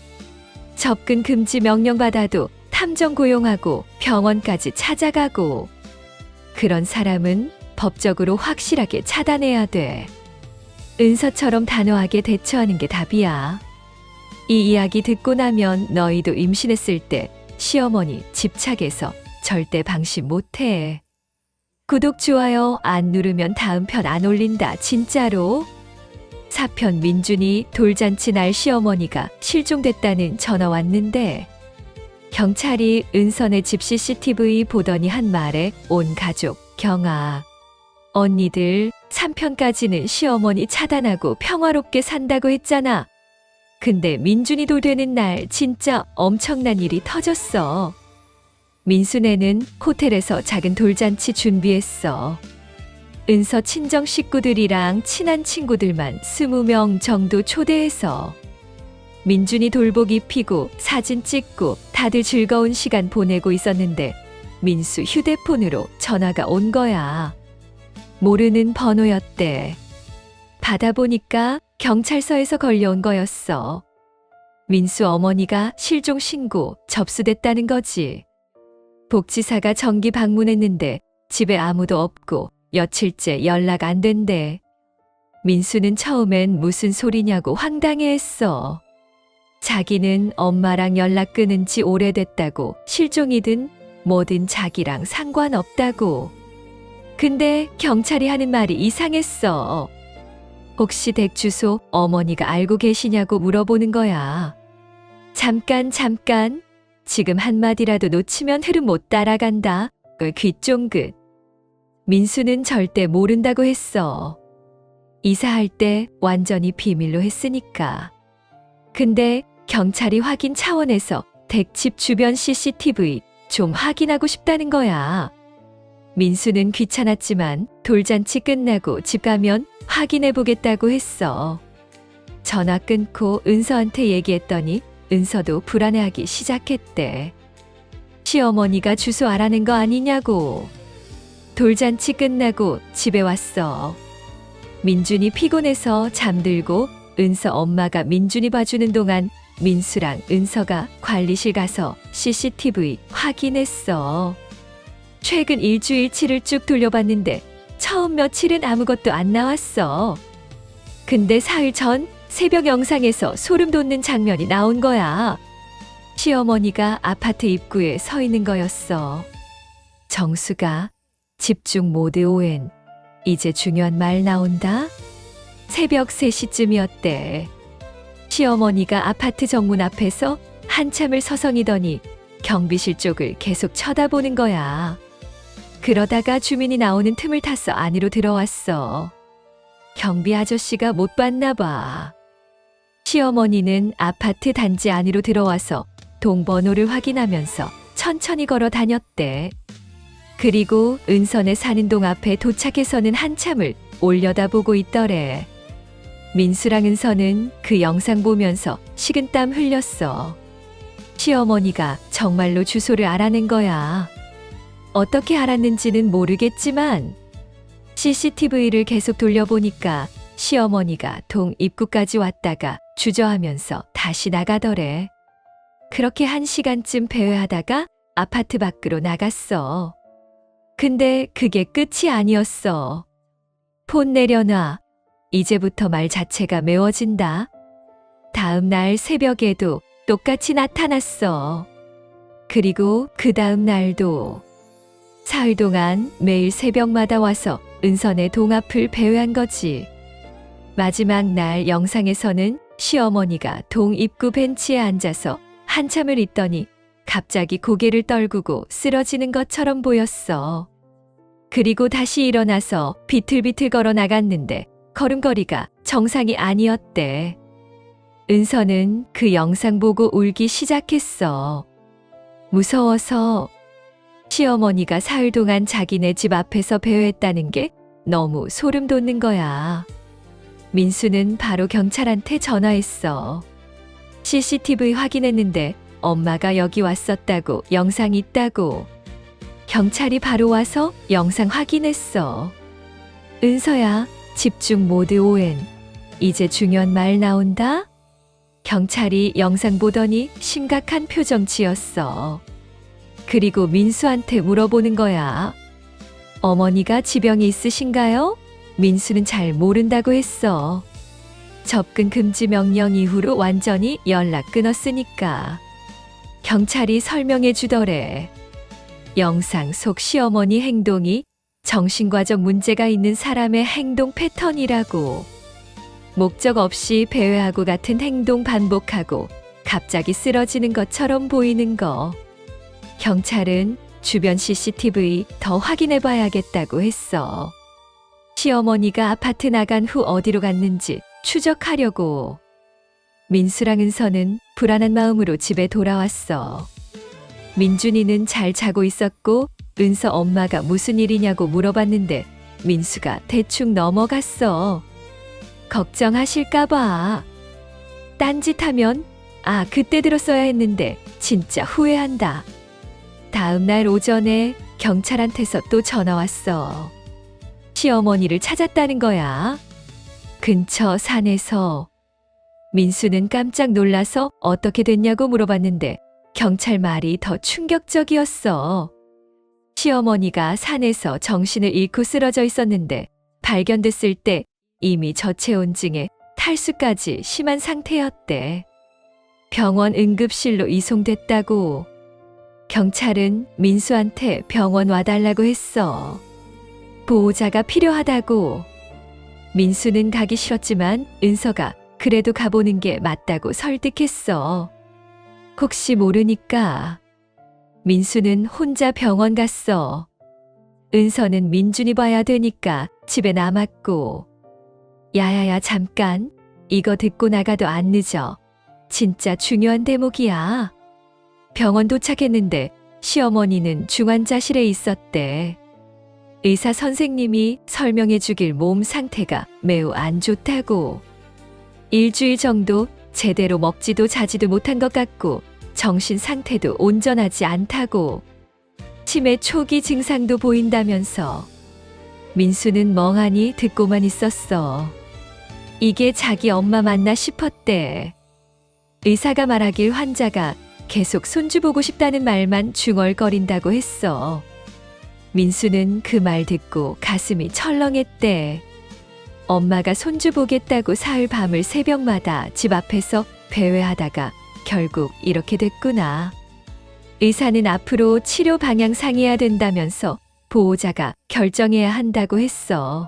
A: 접근 금지 명령 받아도 탐정 고용하고 병원까지 찾아가고. 그런 사람은 법적으로 확실하게 차단해야 돼. 은서처럼 단호하게 대처하는 게 답이야. 이 이야기 듣고 나면 너희도 임신했을 때 시어머니 집착해서 절대 방심 못해. 구독, 좋아요 안 누르면 다음 편 안 올린다, 진짜로. 4편 민준이 돌잔치 날 시어머니가 실종됐다는 전화 왔는데 경찰이 은선의 집 CCTV 보더니 한 말에 온 가족 경악. 언니들 3편까지는 시어머니 차단하고 평화롭게 산다고 했잖아. 근데 민준이 돌되는 날 진짜 엄청난 일이 터졌어. 민수네는 호텔에서 작은 돌잔치 준비했어. 은서 친정 식구들이랑 친한 친구들만 20명 정도 초대해서 민준이 돌복 입히고 사진 찍고 다들 즐거운 시간 보내고 있었는데 민수 휴대폰으로 전화가 온 거야. 모르는 번호였대. 받아보니까 경찰서에서 걸려온 거였어. 민수 어머니가 실종 신고 접수됐다는 거지. 복지사가 정기 방문했는데 집에 아무도 없고 며칠째 연락 안 된대. 민수는 처음엔 무슨 소리냐고 황당해했어. 자기는 엄마랑 연락 끊은 지 오래됐다고, 실종이든 뭐든 자기랑 상관없다고. 근데 경찰이 하는 말이 이상했어. 혹시 댁 주소 어머니가 알고 계시냐고 물어보는 거야. 잠깐. 지금 한마디라도 놓치면 흐름 못 따라간다. 귀 쫑긋. 민수는 절대 모른다고 했어. 이사할 때 완전히 비밀로 했으니까. 근데 경찰이 확인 차원에서 댁 집 주변 CCTV 좀 확인하고 싶다는 거야. 민수는 귀찮았지만 돌잔치 끝나고 집 가면 확인해 보겠다고 했어. 전화 끊고 은서한테 얘기했더니 은서도 불안해하기 시작했대. 시어머니가 주소 알아낸 거 아니냐고. 돌잔치 끝나고 집에 왔어. 민준이 피곤해서 잠들고 은서 엄마가 민준이 봐주는 동안 민수랑 은서가 관리실 가서 CCTV 확인했어. 최근 일주일치를 쭉 돌려봤는데 처음 며칠은 아무것도 안 나왔어. 근데 사흘 전 새벽 영상에서 소름 돋는 장면이 나온 거야. 시어머니가 아파트 입구에 서 있는 거였어. 정수가 집중 모드 ON. 이제 중요한 말 나온다. 새벽 3시쯤이었대. 시어머니가 아파트 정문 앞에서 한참을 서성이더니 경비실 쪽을 계속 쳐다보는 거야. 그러다가 주민이 나오는 틈을 타서 안으로 들어왔어. 경비 아저씨가 못 봤나 봐. 시어머니는 아파트 단지 안으로 들어와서 동번호를 확인하면서 천천히 걸어 다녔대. 그리고 은선의 사는 동 앞에 도착해서는 한참을 올려다보고 있더래. 민수랑 은서는 그 영상 보면서 식은땀 흘렸어. 시어머니가 정말로 주소를 알아낸 거야. 어떻게 알았는지는 모르겠지만 CCTV를 계속 돌려보니까 시어머니가 동 입구까지 왔다가 주저하면서 다시 나가더래. 그렇게 1시간쯤 배회하다가 아파트 밖으로 나갔어. 근데 그게 끝이 아니었어. 폰 내려놔. 이제부터 말 자체가 매워진다. 다음 날 새벽에도 똑같이 나타났어. 그리고 그 다음 날도 사흘 동안 매일 새벽마다 와서 은선의 동 앞을 배회한 거지. 마지막 날 영상에서는 시어머니가 동 입구 벤치에 앉아서 한참을 있더니 갑자기 고개를 떨구고 쓰러지는 것처럼 보였어. 그리고 다시 일어나서 비틀비틀 걸어 나갔는데 걸음걸이가 정상이 아니었대. 은서는 그 영상 보고 울기 시작했어. 무서워서. 시어머니가 사흘 동안 자기네 집 앞에서 배회했다는 게 너무 소름 돋는 거야. 민수는 바로 경찰한테 전화했어. CCTV 확인했는데 엄마가 여기 왔었다고, 영상 있다고. 경찰이 바로 와서 영상 확인했어. 은서야, 집중 모드 ON. 이제 중요한 말 나온다? 경찰이 영상 보더니 심각한 표정 지었어. 그리고 민수한테 물어보는 거야. 어머니가 지병이 있으신가요? 민수는 잘 모른다고 했어. 접근 금지 명령 이후로 완전히 연락 끊었으니까. 경찰이 설명해 주더래. 영상 속 시어머니 행동이 정신과적 문제가 있는 사람의 행동 패턴이라고. 목적 없이 배회하고 같은 행동 반복하고 갑자기 쓰러지는 것처럼 보이는 거. 경찰은 주변 CCTV 더 확인해 봐야겠다고 했어. 시어머니가 아파트 나간 후 어디로 갔는지 추적하려고. 민수랑 은서는 불안한 마음으로 집에 돌아왔어. 민준이는 잘 자고 있었고 은서 엄마가 무슨 일이냐고 물어봤는데 민수가 대충 넘어갔어. 걱정하실까봐. 딴짓하면 그때 들었어야 했는데 진짜 후회한다. 다음 날 오전에 경찰한테서 또 전화 왔어. 시어머니를 찾았다는 거야. 근처 산에서. 민수는 깜짝 놀라서 어떻게 됐냐고 물어봤는데 경찰 말이 더 충격적이었어. 시어머니가 산에서 정신을 잃고 쓰러져 있었는데 발견됐을 때 이미 저체온증에 탈수까지 심한 상태였대. 병원 응급실로 이송됐다고. 경찰은 민수한테 병원 와달라고 했어. 보호자가 필요하다고. 민수는 가기 싫었지만 은서가 그래도 가보는 게 맞다고 설득했어. 혹시 모르니까. 민수는 혼자 병원 갔어. 은서는 민준이 봐야 되니까 집에 남았고. 야야야, 잠깐. 이거 듣고 나가도 안 늦어. 진짜 중요한 대목이야. 병원 도착했는데 시어머니는 중환자실에 있었대. 의사 선생님이 설명해 주길 몸 상태가 매우 안 좋다고. 일주일 정도 제대로 먹지도 자지도 못한 것 같고 정신 상태도 온전하지 않다고. 치매 초기 증상도 보인다면서. 민수는 멍하니 듣고만 있었어. 이게 자기 엄마 맞나 싶었대. 의사가 말하길 환자가 계속 손주 보고 싶다는 말만 중얼거린다고 했어. 민수는 그 말 듣고 가슴이 철렁했대. 엄마가 손주 보겠다고 사흘 밤을 새벽마다 집 앞에서 배회하다가 결국 이렇게 됐구나. 의사는 앞으로 치료 방향 상의해야 된다면서 보호자가 결정해야 한다고 했어.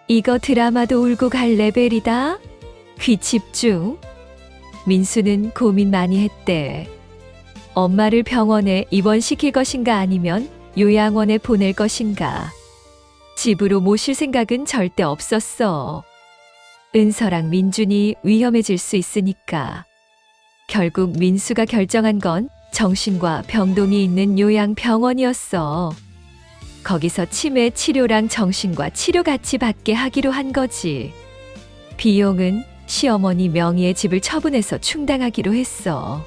A: 이거 드라마도 울고 갈 레벨이다. 귀 집중. 민수는 고민 많이 했대. 엄마를 병원에 입원시킬 것인가 아니면 요양원에 보낼 것인가. 집으로 모실 생각은 절대 없었어. 은서랑 민준이 위험해질 수 있으니까. 결국 민수가 결정한 건 정신과 병동이 있는 요양병원이었어. 거기서 치매 치료랑 정신과 치료 같이 받게 하기로 한 거지. 비용은 시어머니 명의의 집을 처분해서 충당하기로 했어.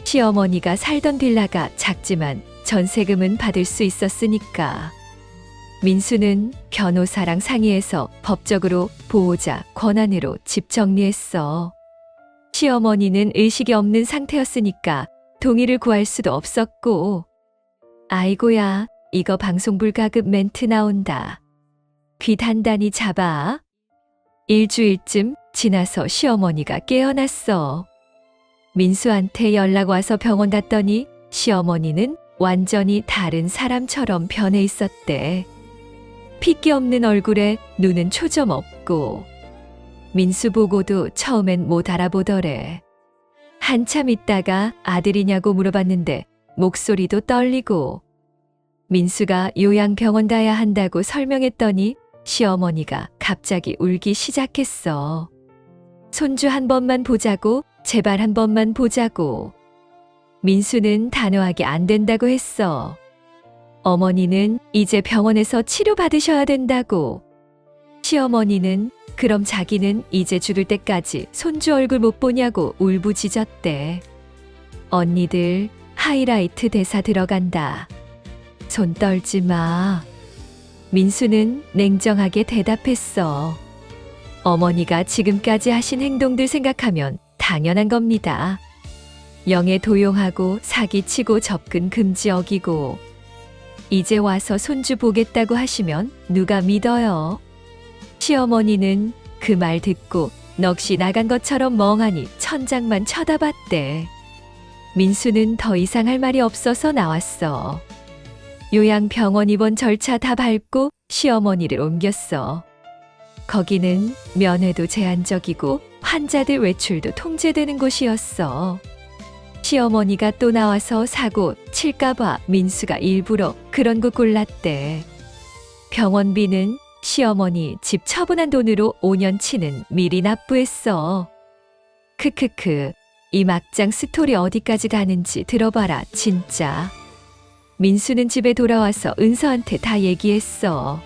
A: 시어머니가 살던 빌라가 작지만 전세금은 받을 수 있었으니까. 민수는 변호사랑 상의해서 법적으로 보호자 권한으로 집 정리했어. 시어머니는 의식이 없는 상태였으니까 동의를 구할 수도 없었고. 아이고야, 이거 방송 불가급 멘트 나온다. 귀 단단히 잡아. 일주일쯤 지나서 시어머니가 깨어났어. 민수한테 연락 와서 병원 갔더니 시어머니는 완전히 다른 사람처럼 변해 있었대. 핏기 없는 얼굴에 눈은 초점 없고. 민수 보고도 처음엔 못 알아보더래. 한참 있다가 아들이냐고 물어봤는데 목소리도 떨리고. 민수가 요양병원 가야 한다고 설명했더니 시어머니가 갑자기 울기 시작했어. 손주 한 번만 보자고, 제발 한 번만 보자고. 민수는 단호하게 안 된다고 했어. 어머니는 이제 병원에서 치료받으셔야 된다고. 시어머니는 그럼 자기는 이제 죽을 때까지 손주 얼굴 못 보냐고 울부짖었대. 언니들 하이라이트 대사 들어간다. 손 떨지 마. 민수는 냉정하게 대답했어. 어머니가 지금까지 하신 행동들 생각하면 당연한 겁니다. 영에 도용하고 사기치고 접근 금지 어기고. 이제 와서 손주 보겠다고 하시면 누가 믿어요? 시어머니는 그 말 듣고 넋이 나간 것처럼 멍하니 천장만 쳐다봤대. 민수는 더 이상 할 말이 없어서 나왔어. 요양병원 입원 절차 다 밟고 시어머니를 옮겼어. 거기는 면회도 제한적이고 환자들 외출도 통제되는 곳이었어. 시어머니가 또 나와서 사고 칠까봐 민수가 일부러 그런 곳 골랐대. 병원비는 시어머니 집 처분한 돈으로 5년치는 미리 납부했어. 크크크, 이 막장 스토리 어디까지 가는지 들어봐라 진짜. 민수는 집에 돌아와서 은서한테 다 얘기했어.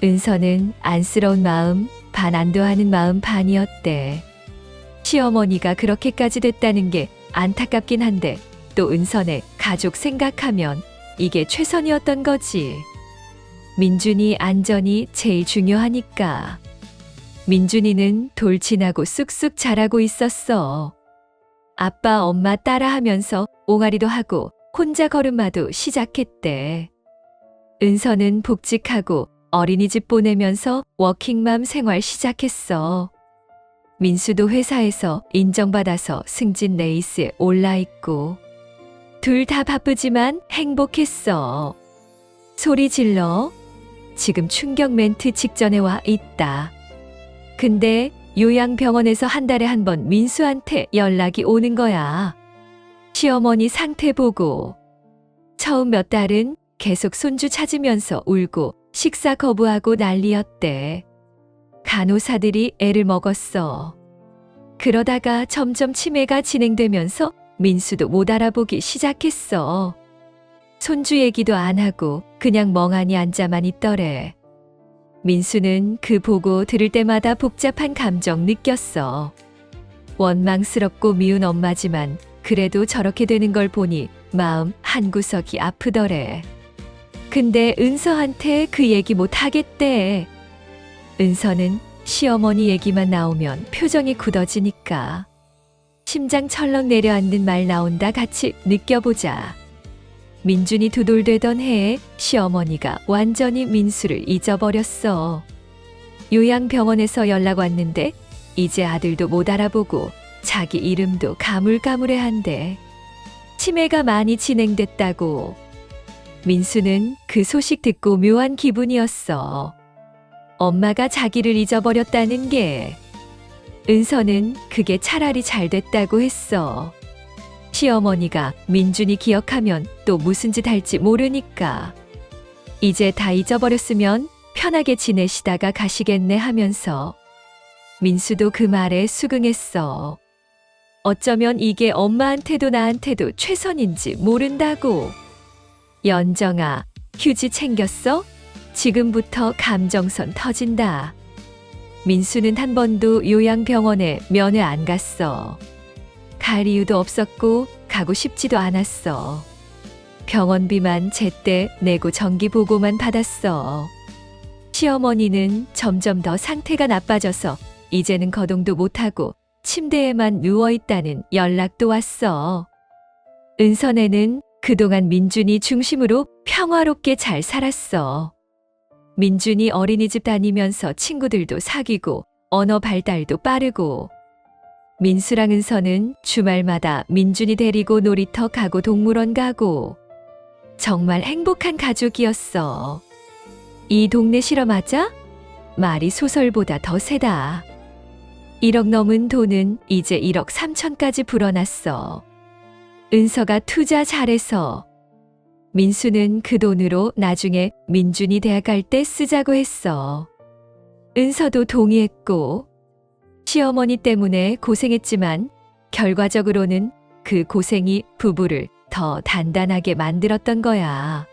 A: 은서는 안쓰러운 마음 반 안도하는 마음 반이었대. 시어머니가 그렇게까지 됐다는 게 안타깝긴 한데 또 은서네 가족 생각하면 이게 최선이었던 거지. 민준이 안전이 제일 중요하니까. 민준이는 돌진하고 쑥쑥 자라고 있었어. 아빠 엄마 따라하면서 옹알이도 하고 혼자 걸음마도 시작했대. 은서는 복직하고 어린이집 보내면서 워킹맘 생활 시작했어. 민수도 회사에서 인정받아서 승진 레이스에 올라있고. 둘 다 바쁘지만 행복했어. 소리 질러. 지금 충격 멘트 직전에 와 있다. 근데 요양병원에서 한 달에 한 번 민수한테 연락이 오는 거야. 시어머니 상태 보고. 처음 몇 달은 계속 손주 찾으면서 울고 식사 거부하고 난리였대. 간호사들이 애를 먹었어. 그러다가 점점 치매가 진행되면서 민수도 못 알아보기 시작했어. 손주 얘기도 안 하고 그냥 멍하니 앉아만 있더래. 민수는 그 보고 들을 때마다 복잡한 감정 느꼈어. 원망스럽고 미운 엄마지만 그래도 저렇게 되는 걸 보니 마음 한구석이 아프더래. 근데 은서한테 그 얘기 못 하겠대. 은서는 시어머니 얘기만 나오면 표정이 굳어지니까. 심장 철렁 내려앉는 말 나온다 같이 느껴보자. 민준이 두 돌 되던 해에 시어머니가 완전히 민수를 잊어버렸어. 요양병원에서 연락 왔는데 이제 아들도 못 알아보고 자기 이름도 가물가물해한대. 치매가 많이 진행됐다고. 민수는 그 소식 듣고 묘한 기분이었어. 엄마가 자기를 잊어버렸다는 게. 은서는 그게 차라리 잘 됐다고 했어. 시어머니가 민준이 기억하면 또 무슨 짓 할지 모르니까. 이제 다 잊어버렸으면 편하게 지내시다가 가시겠네 하면서. 민수도 그 말에 수긍했어. 어쩌면 이게 엄마한테도 나한테도 최선인지 모른다고. 연정아, 휴지 챙겼어? 지금부터 감정선 터진다. 민수는 한 번도 요양병원에 면회 안 갔어. 갈 이유도 없었고 가고 싶지도 않았어. 병원비만 제때 내고 정기 보고만 받았어. 시어머니는 점점 더 상태가 나빠져서 이제는 거동도 못하고 침대에만 누워있다는 연락도 왔어. 은선애는 그동안 민준이 중심으로 평화롭게 잘 살았어. 민준이 어린이집 다니면서 친구들도 사귀고 언어 발달도 빠르고, 민수랑 은서는 주말마다 민준이 데리고 놀이터 가고 동물원 가고 정말 행복한 가족이었어. 이 동네 실험하자? 말이 소설보다 더 세다. 1억 넘은 돈은 이제 1억 3천까지 불어났어. 은서가 투자 잘해서 민수는 그 돈으로 나중에 민준이 대학 갈 때 쓰자고 했어. 은서도 동의했고, 시어머니 때문에 고생했지만 결과적으로는 그 고생이 부부를 더 단단하게 만들었던 거야.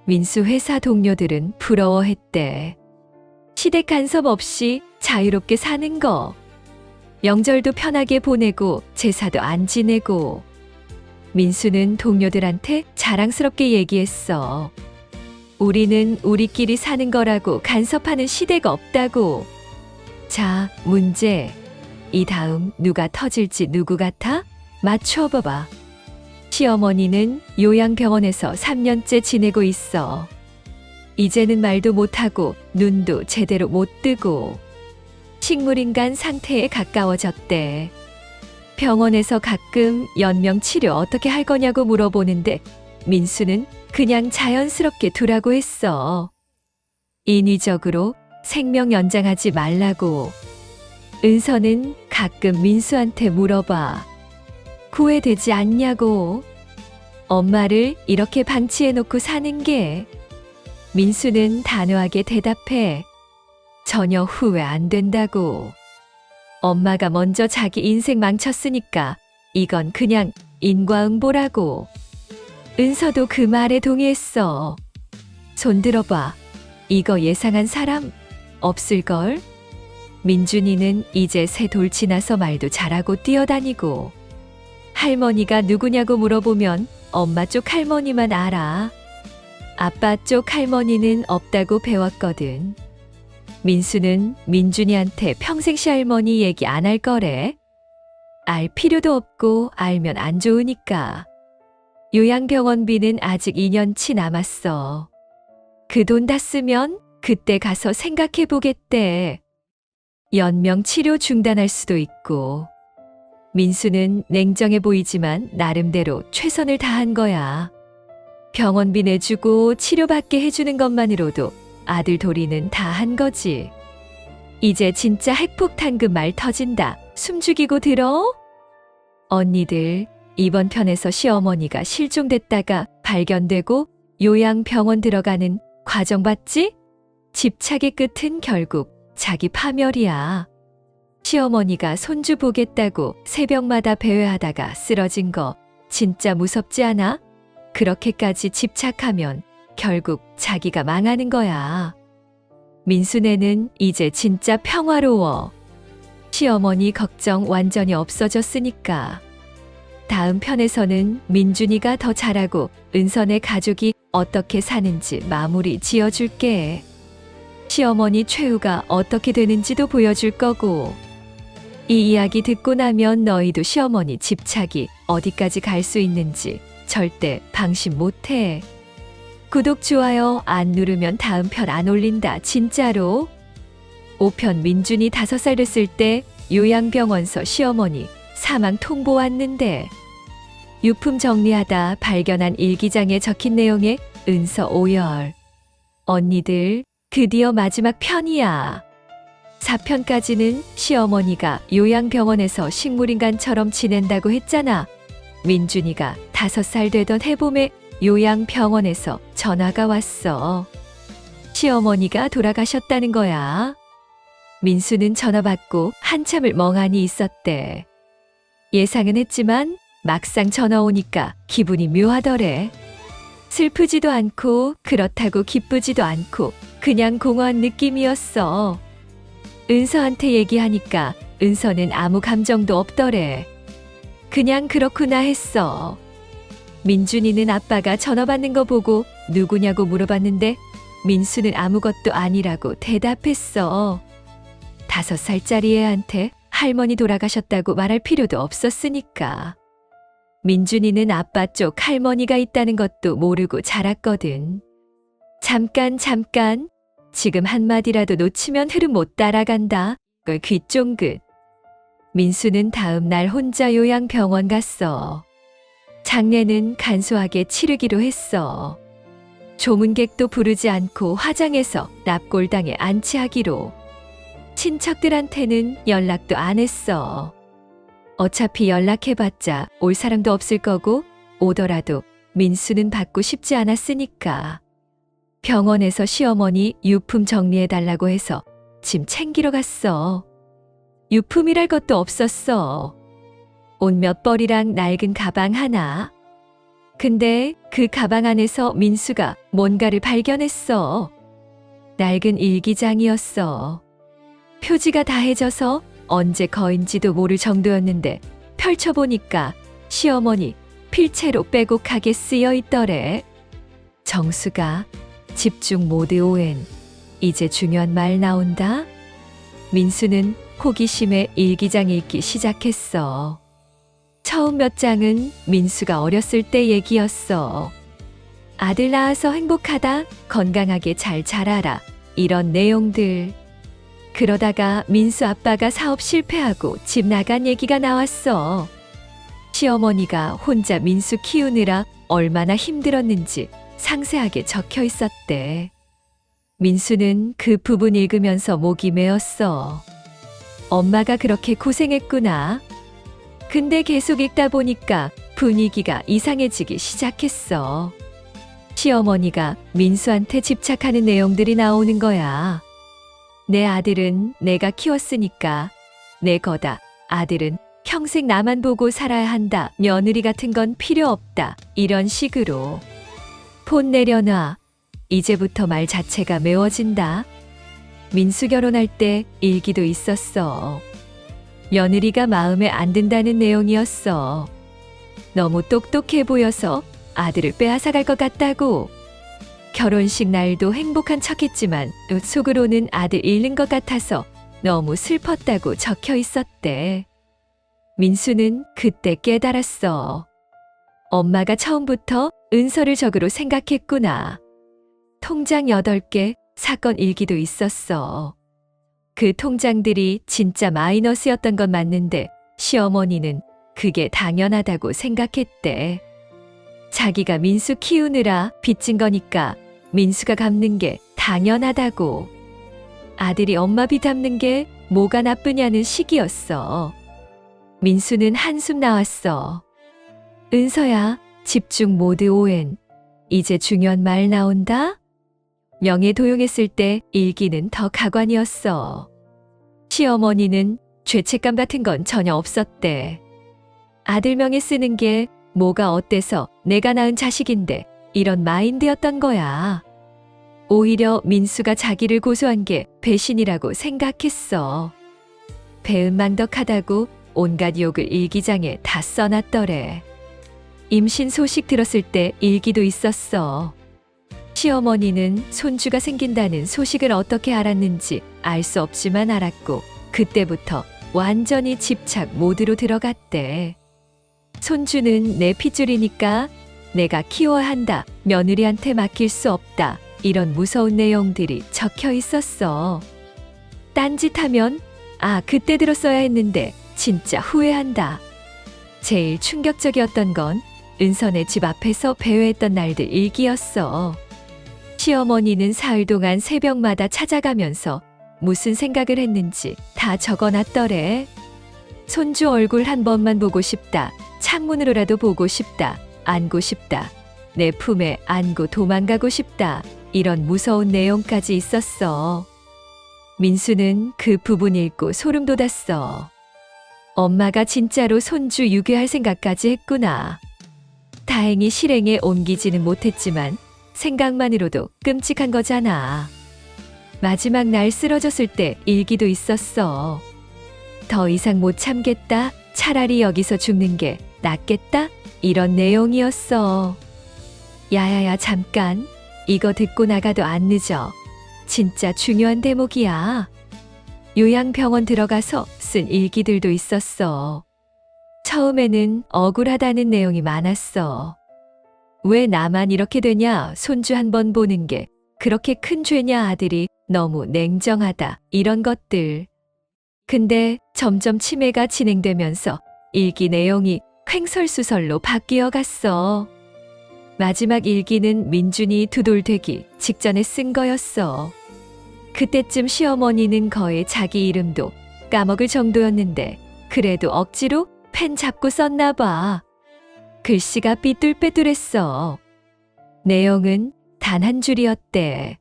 A: 민수 회사 동료들은 부러워했대. 시댁 간섭 없이 자유롭게 사는 거. 명절도 편하게 보내고 제사도 안 지내고. 민수는 동료들한테 자랑스럽게 얘기했어. 우리는 우리끼리 사는 거라고 간섭하는 시대가 없다고. 자, 문제. 이 다음 누가 터질지 누구 같아? 맞춰봐봐. 시어머니는 요양병원에서 3년째 지내고 있어. 이제는 말도 못하고 눈도 제대로 못 뜨고 식물인간 상태에 가까워졌대. 병원에서 가끔 연명 치료 어떻게 할 거냐고 물어보는데 민수는 그냥 자연스럽게 두라고 했어. 인위적으로 생명 연장하지 말라고. 은서는 가끔 민수한테 물어봐. 후회되지 않냐고. 엄마를 이렇게 방치해놓고 사는 게. 민수는 단호하게 대답해. 전혀 후회 안 된다고. 엄마가 먼저 자기 인생 망쳤으니까 이건 그냥 인과응보라고. 은서도 그 말에 동의했어. 손 들어봐. 이거 예상한 사람 없을걸? 민준이는 이제 새 돌 지나서 말도 잘하고 뛰어다니고, 할머니가 누구냐고 물어보면 엄마 쪽 할머니만 알아. 아빠 쪽 할머니는 없다고 배웠거든. 민수는 민준이한테 평생 시할머니 얘기 안 할 거래. 알 필요도 없고 알면 안 좋으니까. 요양병원비는 아직 2년치 남았어. 그 돈 다 쓰면 그때 가서 생각해 보겠대. 연명 치료 중단할 수도 있고. 민수는 냉정해 보이지만 나름대로 최선을 다한 거야. 병원비 내주고 치료받게 해주는 것만으로도 아들 도리는 다 한 거지. 이제 진짜 핵폭탄급 말 터진다. 숨죽이고 들어? 언니들, 이번 편에서 시어머니가 실종됐다가 발견되고 요양병원 들어가는 과정 봤지? 집착의 끝은 결국 자기 파멸이야. 시어머니가 손주 보겠다고 새벽마다 배회하다가 쓰러진 거 진짜 무섭지 않아? 그렇게까지 집착하면 결국 자기가 망하는 거야. 민수네는 이제 진짜 평화로워. 시어머니 걱정 완전히 없어졌으니까. 다음 편에서는 민준이가 더 잘하고 은선의 가족이 어떻게 사는지 마무리 지어줄게. 시어머니 최후가 어떻게 되는지도 보여줄 거고. 이 이야기 듣고 나면 너희도 시어머니 집착이 어디까지 갈 수 있는지 절대 방심 못해. 구독, 좋아요 안 누르면 다음 편 안 올린다, 진짜로. 5편 민준이 5살 됐을 때 요양병원서 시어머니 사망 통보 왔는데, 유품 정리하다 발견한 일기장에 적힌 내용에 은서 오열. 언니들, 드디어 마지막 편이야. 4편까지는 시어머니가 요양병원에서 식물인간처럼 지낸다고 했잖아. 민준이가 5살 되던 해봄에 요양병원에서 전화가 왔어. 시어머니가 돌아가셨다는 거야. 민수는 전화 받고 한참을 멍하니 있었대. 예상은 했지만 막상 전화 오니까 기분이 묘하더래. 슬프지도 않고 그렇다고 기쁘지도 않고 그냥 공허한 느낌이었어. 은서한테 얘기하니까 은서는 아무 감정도 없더래. 그냥 그렇구나 했어. 민준이는 아빠가 전화 받는 거 보고 누구냐고 물어봤는데 민수는 아무것도 아니라고 대답했어. 5살짜리 애한테 할머니 돌아가셨다고 말할 필요도 없었으니까. 민준이는 아빠 쪽 할머니가 있다는 것도 모르고 자랐거든. 잠깐. 지금 한마디라도 놓치면 흐름 못 따라간다. 걸 귀 쫑긋. 민수는 다음 날 혼자 요양병원 갔어. 장례는 간소하게 치르기로 했어. 조문객도 부르지 않고 화장해서 납골당에 안치하기로. 친척들한테는 연락도 안 했어. 어차피 연락해봤자 올 사람도 없을 거고 오더라도 민수는 받고 싶지 않았으니까. 병원에서 시어머니 유품 정리해달라고 해서 짐 챙기러 갔어. 유품이랄 것도 없었어. 옷 몇 벌이랑 낡은 가방 하나. 근데 그 가방 안에서 민수가 뭔가를 발견했어. 낡은 일기장이었어. 표지가 다해져서 언제 거인지도 모를 정도였는데 펼쳐보니까 시어머니 필체로 빼곡하게 쓰여 있더래. 정수가 집중 모드 ON. 이제 중요한 말 나온다. 민수는 호기심에 일기장 읽기 시작했어. 처음 몇 장은 민수가 어렸을 때 얘기였어. 아들 낳아서 행복하다, 건강하게 잘 자라라, 이런 내용들. 그러다가 민수 아빠가 사업 실패하고 집 나간 얘기가 나왔어. 시어머니가 혼자 민수 키우느라 얼마나 힘들었는지 상세하게 적혀 있었대. 민수는 그 부분 읽으면서 목이 메었어. 엄마가 그렇게 고생했구나. 근데 계속 읽다 보니까 분위기가 이상해지기 시작했어. 시어머니가 민수한테 집착하는 내용들이 나오는 거야. 내 아들은 내가 키웠으니까 내 거다. 아들은 평생 나만 보고 살아야 한다. 며느리 같은 건 필요 없다. 이런 식으로. 폰 내려놔. 이제부터 말 자체가 매워진다. 민수 결혼할 때 일기도 있었어. 며느리가 마음에 안 든다는 내용이었어. 너무 똑똑해 보여서 아들을 빼앗아갈 것 같다고. 결혼식 날도 행복한 척했지만 속으로는 아들 잃는 것 같아서 너무 슬펐다고 적혀 있었대. 민수는 그때 깨달았어. 엄마가 처음부터 은서를 적으로 생각했구나. 통장 8개, 사건 일기도 있었어. 그 통장들이 진짜 마이너스였던 건 맞는데 시어머니는 그게 당연하다고 생각했대. 자기가 민수 키우느라 빚진 거니까 민수가 갚는 게 당연하다고. 아들이 엄마 빚 갚는 게 뭐가 나쁘냐는 식이었어. 민수는 한숨 나왔어. 은서야, 집중 모드 ON. 이제 중요한 말 나온다? 명예 도용했을 때 일기는 더 가관이었어. 시어머니는 죄책감 같은 건 전혀 없었대. 아들 명예 쓰는 게 뭐가 어때서 내가 낳은 자식인데 이런 마인드였던 거야. 오히려 민수가 자기를 고소한 게 배신이라고 생각했어. 배은망덕하다고 온갖 욕을 일기장에 다 써놨더래. 임신 소식 들었을 때 일기도 있었어. 시어머니는 손주가 생긴다는 소식을 어떻게 알았는지 알 수 없지만 알았고 그때부터 완전히 집착 모드로 들어갔대. 손주는 내 핏줄이니까 내가 키워야 한다. 며느리한테 맡길 수 없다. 이런 무서운 내용들이 적혀 있었어. 딴짓하면 그때 들었어야 했는데 진짜 후회한다. 제일 충격적이었던 건 은선의 집 앞에서 배회했던 날들 일기였어. 시어머니는 사흘 동안 새벽마다 찾아가면서 무슨 생각을 했는지 다 적어놨더래. 손주 얼굴 한 번만 보고 싶다. 창문으로라도 보고 싶다. 안고 싶다. 내 품에 안고 도망가고 싶다. 이런 무서운 내용까지 있었어. 민수는 그 부분 읽고 소름 돋았어. 엄마가 진짜로 손주 유괴할 생각까지 했구나. 다행히 실행에 옮기지는 못했지만 생각만으로도 끔찍한 거잖아. 마지막 날 쓰러졌을 때 일기도 있었어. 더 이상 못 참겠다. 차라리 여기서 죽는 게 낫겠다. 이런 내용이었어. 야야야, 잠깐. 이거 듣고 나가도 안 늦어. 진짜 중요한 대목이야. 요양병원 들어가서 쓴 일기들도 있었어. 처음에는 억울하다는 내용이 많았어. 왜 나만 이렇게 되냐, 손주 한 번 보는 게 그렇게 큰 죄냐, 아들이 너무 냉정하다, 이런 것들. 근데 점점 치매가 진행되면서 일기 내용이 횡설수설로 바뀌어 갔어. 마지막 일기는 민준이 2돌 되기 직전에 쓴 거였어. 그때쯤 시어머니는 거의 자기 이름도 까먹을 정도였는데 그래도 억지로 펜 잡고 썼나 봐. 글씨가 삐뚤빼뚤했어. 내용은 단 한 줄이었대.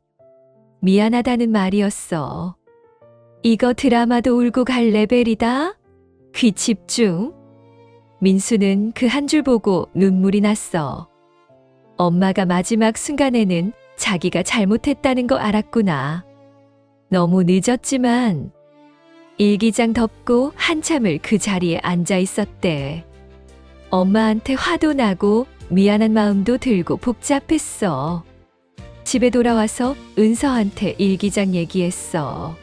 A: 미안하다는 말이었어. 이거 드라마도 울고 갈 레벨이다. 귀 집중. 민수는 그 한 줄 보고 눈물이 났어. 엄마가 마지막 순간에는 자기가 잘못했다는 거 알았구나. 너무 늦었지만. 일기장 덮고 한참을 그 자리에 앉아 있었대. 엄마한테 화도 나고 미안한 마음도 들고 복잡했어. 집에 돌아와서 은서한테 일기장 얘기했어.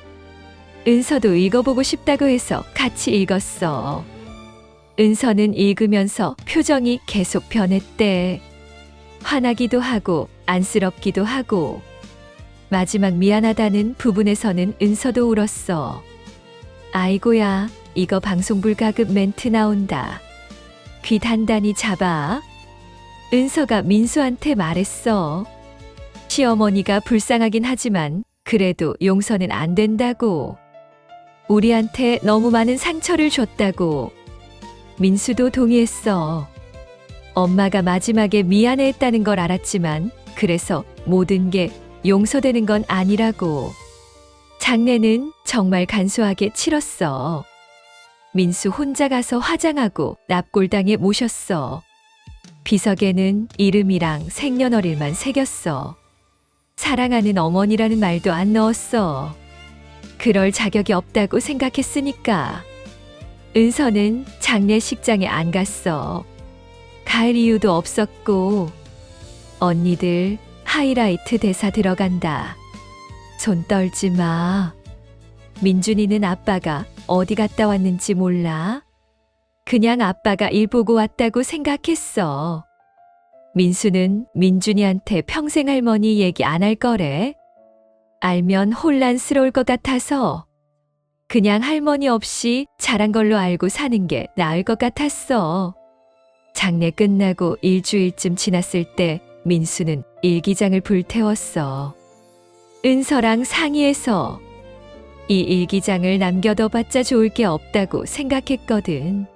A: 은서도 읽어보고 싶다고 해서 같이 읽었어. 은서는 읽으면서 표정이 계속 변했대. 화나기도 하고 안쓰럽기도 하고. 마지막 미안하다는 부분에서는 은서도 울었어. 아이고야, 이거 방송 불가급 멘트 나온다. 귀 단단히 잡아. 은서가 민수한테 말했어. 시어머니가 불쌍하긴 하지만 그래도 용서는 안 된다고. 우리한테 너무 많은 상처를 줬다고. 민수도 동의했어. 엄마가 마지막에 미안해했다는 걸 알았지만 그래서 모든 게 용서되는 건 아니라고. 장례는 정말 간소하게 치렀어. 민수 혼자 가서 화장하고 납골당에 모셨어. 비석에는 이름이랑 생년월일만 새겼어. 사랑하는 어머니라는 말도 안 넣었어. 그럴 자격이 없다고 생각했으니까. 은서는 장례식장에 안 갔어. 갈 이유도 없었고. 언니들 하이라이트 대사 들어간다. 손 떨지 마. 민준이는 아빠가 어디 갔다 왔는지 몰라. 그냥 아빠가 일 보고 왔다고 생각했어. 민수는 민준이한테 평생 할머니 얘기 안 할 거래. 알면 혼란스러울 것 같아서 그냥 할머니 없이 잘한 걸로 알고 사는 게 나을 것 같았어. 장례 끝나고 일주일쯤 지났을 때 민수는 일기장을 불태웠어. 은서랑 상의해서 이 일기장을 남겨둬봤자 좋을 게 없다고 생각했거든.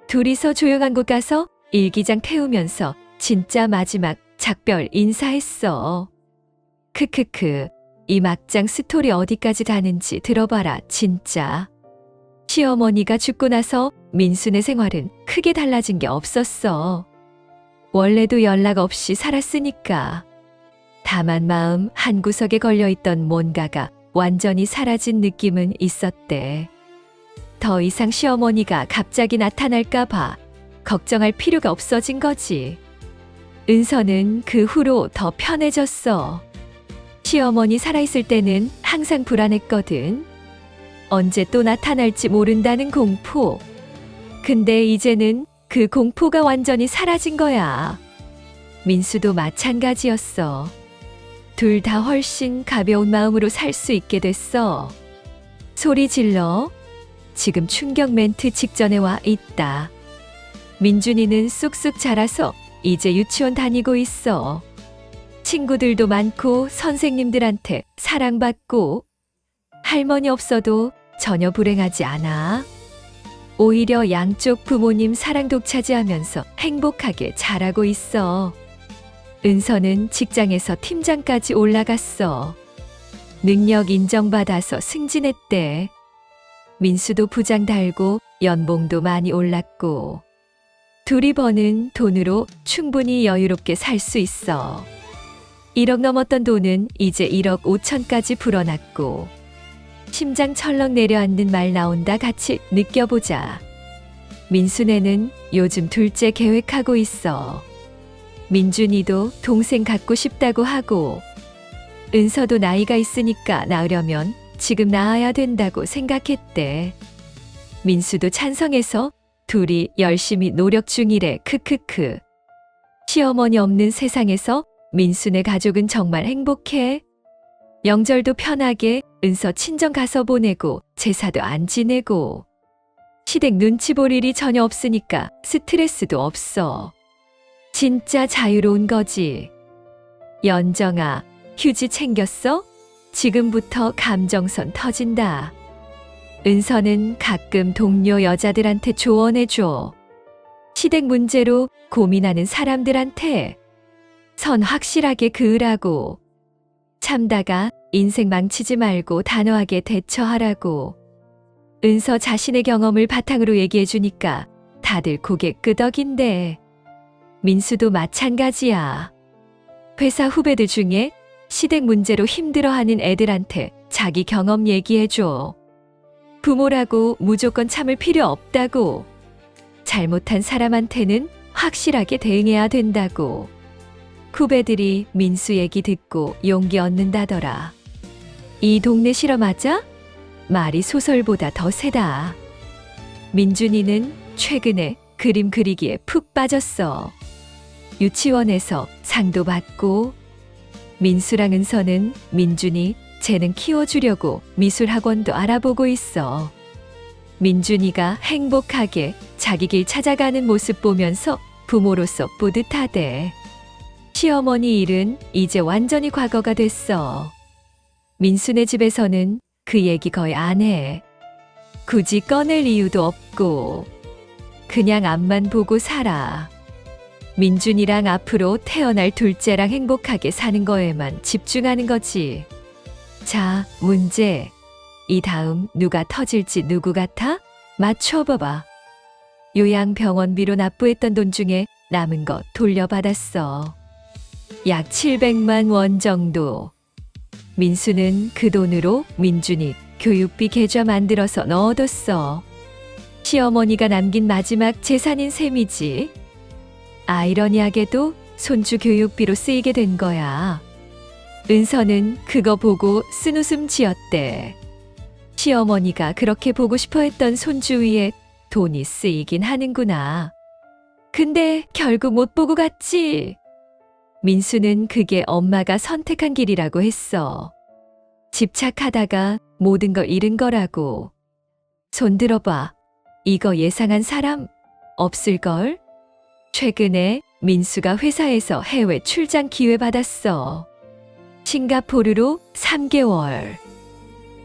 A: 둘이서 조용한 곳 가서 일기장 태우면서 진짜 마지막 작별 인사했어. 크크크, 이 막장 스토리 어디까지 가는지 들어봐라, 진짜. 시어머니가 죽고 나서 민수네 생활은 크게 달라진 게 없었어. 원래도 연락 없이 살았으니까. 다만 마음 한구석에 걸려있던 뭔가가 완전히 사라진 느낌은 있었대. 더 이상 시어머니가 갑자기 나타날까 봐 걱정할 필요가 없어진 거지. 은서는 그 후로 더 편해졌어. 시어머니 살아있을 때는 항상 불안했거든. 언제 또 나타날지 모른다는 공포. 근데 이제는 그 공포가 완전히 사라진 거야. 민수도 마찬가지였어. 둘 다 훨씬 가벼운 마음으로 살 수 있게 됐어. 소리 질러. 지금 충격 멘트 직전에 와 있다. 민준이는 쑥쑥 자라서 이제 유치원 다니고 있어. 친구들도 많고 선생님들한테 사랑받고. 할머니 없어도 전혀 불행하지 않아. 오히려 양쪽 부모님 사랑 독차지하면서 행복하게 자라고 있어. 은서는 직장에서 팀장까지 올라갔어. 능력 인정받아서 승진했대. 민수도 부장 달고 연봉도 많이 올랐고. 둘이 버는 돈으로 충분히 여유롭게 살 수 있어. 1억 넘었던 돈은 이제 1억 5천까지 불어났고. 심장 철렁 내려앉는 말 나온다, 같이 느껴보자. 민수네는 요즘 둘째 계획하고 있어. 민준이도 동생 갖고 싶다고 하고, 은서도 나이가 있으니까 낳으려면 지금 낳아야 된다고 생각했대. 민수도 찬성해서 둘이 열심히 노력 중이래. 크크크. 시어머니 없는 세상에서 민수네 가족은 정말 행복해. 명절도 편하게 은서 친정 가서 보내고 제사도 안 지내고 시댁 눈치 볼 일이 전혀 없으니까 스트레스도 없어. 진짜 자유로운 거지. 연정아, 휴지 챙겼어? 지금부터 감정선 터진다. 은서는 가끔 동료 여자들한테 조언해줘. 시댁 문제로 고민하는 사람들한테 선 확실하게 그으라고. 참다가 인생 망치지 말고 단호하게 대처하라고. 은서 자신의 경험을 바탕으로 얘기해주니까 다들 고개 끄덕인대. 민수도 마찬가지야. 회사 후배들 중에 시댁 문제로 힘들어하는 애들한테 자기 경험 얘기해줘. 부모라고 무조건 참을 필요 없다고. 잘못한 사람한테는 확실하게 대응해야 된다고. 후배들이 민수 얘기 듣고 용기 얻는다더라. 이 동네 실화 맞아? 말이 소설보다 더 세다. 민준이는 최근에 그림 그리기에 푹 빠졌어. 유치원에서 상도 받고. 민수랑 은서는 민준이 재능 키워주려고 미술학원도 알아보고 있어. 민준이가 행복하게 자기 길 찾아가는 모습 보면서 부모로서 뿌듯하대. 시어머니 일은 이제 완전히 과거가 됐어. 민수네 집에서는 그 얘기 거의 안 해. 굳이 꺼낼 이유도 없고 그냥 앞만 보고 살아. 민준이랑 앞으로 태어날 둘째랑 행복하게 사는 거에만 집중하는 거지. 자, 문제. 이 다음 누가 터질지 누구 같아? 맞춰봐봐. 요양병원비로 납부했던 돈 중에 남은 거 돌려받았어. 약 700만 원 정도. 민수는 그 돈으로 민준이 교육비 계좌 만들어서 넣어뒀어. 시어머니가 남긴 마지막 재산인 셈이지. 아이러니하게도 손주 교육비로 쓰이게 된 거야. 은서는 그거 보고 쓴웃음 지었대. 시어머니가 그렇게 보고 싶어 했던 손주 위에 돈이 쓰이긴 하는구나. 근데 결국 못 보고 갔지. 민수는 그게 엄마가 선택한 길이라고 했어. 집착하다가 모든 걸 잃은 거라고. 손 들어봐. 이거 예상한 사람 없을걸? 최근에 민수가 회사에서 해외 출장 기회 받았어. 싱가포르로 3개월.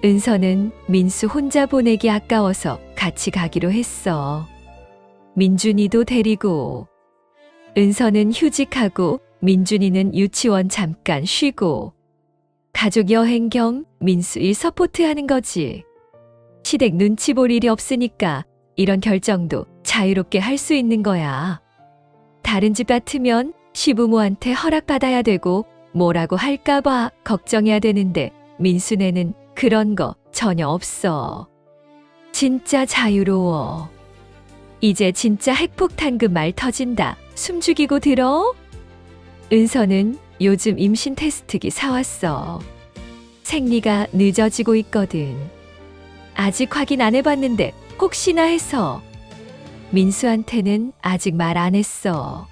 A: 은서는 민수 혼자 보내기 아까워서 같이 가기로 했어. 민준이도 데리고. 은서는 휴직하고 민준이는 유치원 잠깐 쉬고. 가족 여행 겸 민수 일 서포트하는 거지. 시댁 눈치 볼 일이 없으니까 이런 결정도 자유롭게 할 수 있는 거야. 다른 집 같으면 시부모한테 허락받아야 되고 뭐라고 할까봐 걱정해야 되는데 민수네는 그런 거 전혀 없어. 진짜 자유로워. 이제 진짜 핵폭탄급 말 터진다. 숨죽이고 들어? 은서는 요즘 임신 테스트기 사왔어. 생리가 늦어지고 있거든. 아직 확인 안 해봤는데 혹시나 해서. 민수한테는 아직 말 안 했어.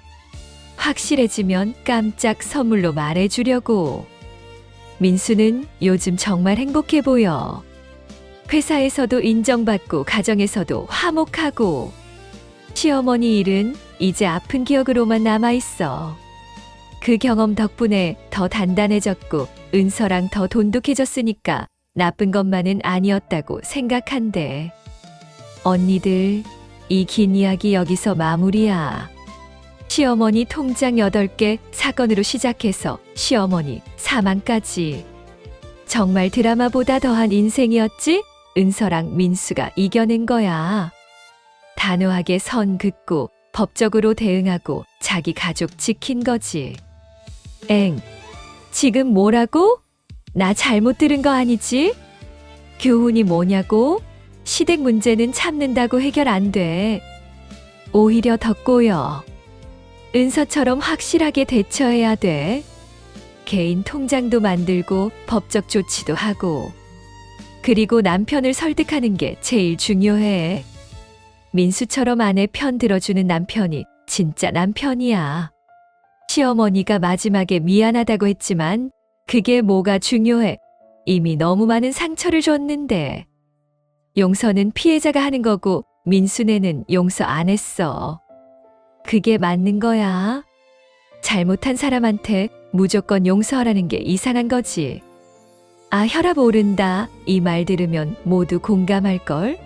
A: 확실해지면 깜짝 선물로 말해주려고. 민수는 요즘 정말 행복해 보여. 회사에서도 인정받고 가정에서도 화목하고. 시어머니 일은 이제 아픈 기억으로만 남아있어. 그 경험 덕분에 더 단단해졌고 은서랑 더 돈독해졌으니까 나쁜 것만은 아니었다고 생각한대. 언니들, 이 긴 이야기 여기서 마무리야. 시어머니 통장 8개 사건으로 시작해서 시어머니 사망까지. 정말 드라마보다 더한 인생이었지? 은서랑 민수가 이겨낸 거야. 단호하게 선 긋고 법적으로 대응하고 자기 가족 지킨 거지. 엥, 지금 뭐라고? 나 잘못 들은 거 아니지? 교훈이 뭐냐고? 시댁 문제는 참는다고 해결 안 돼. 오히려 더 꼬여. 은서처럼 확실하게 대처해야 돼. 개인 통장도 만들고 법적 조치도 하고. 그리고 남편을 설득하는 게 제일 중요해. 민수처럼 아내 편 들어주는 남편이 진짜 남편이야. 시어머니가 마지막에 미안하다고 했지만 그게 뭐가 중요해. 이미 너무 많은 상처를 줬는데. 용서는 피해자가 하는 거고 민수네는 용서 안 했어. 그게 맞는 거야. 잘못한 사람한테 무조건 용서하라는 게 이상한 거지. 아, 혈압 오른다. 이 말 들으면 모두 공감할걸?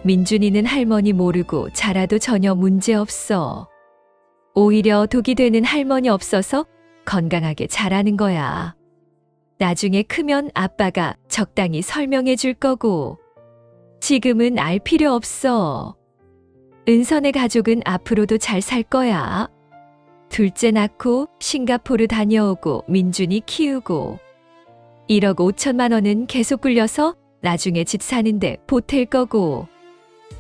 A: 민준이는 할머니 모르고 자라도 전혀 문제 없어. 오히려 독이 되는 할머니 없어서 건강하게 자라는 거야. 나중에 크면 아빠가 적당히 설명해 줄 거고. 지금은 알 필요 없어. 은선의 가족은 앞으로도 잘 살 거야. 둘째 낳고 싱가포르 다녀오고 민준이 키우고 1억 5천만 원은 계속 굴려서 나중에 집 사는데 보탤 거고.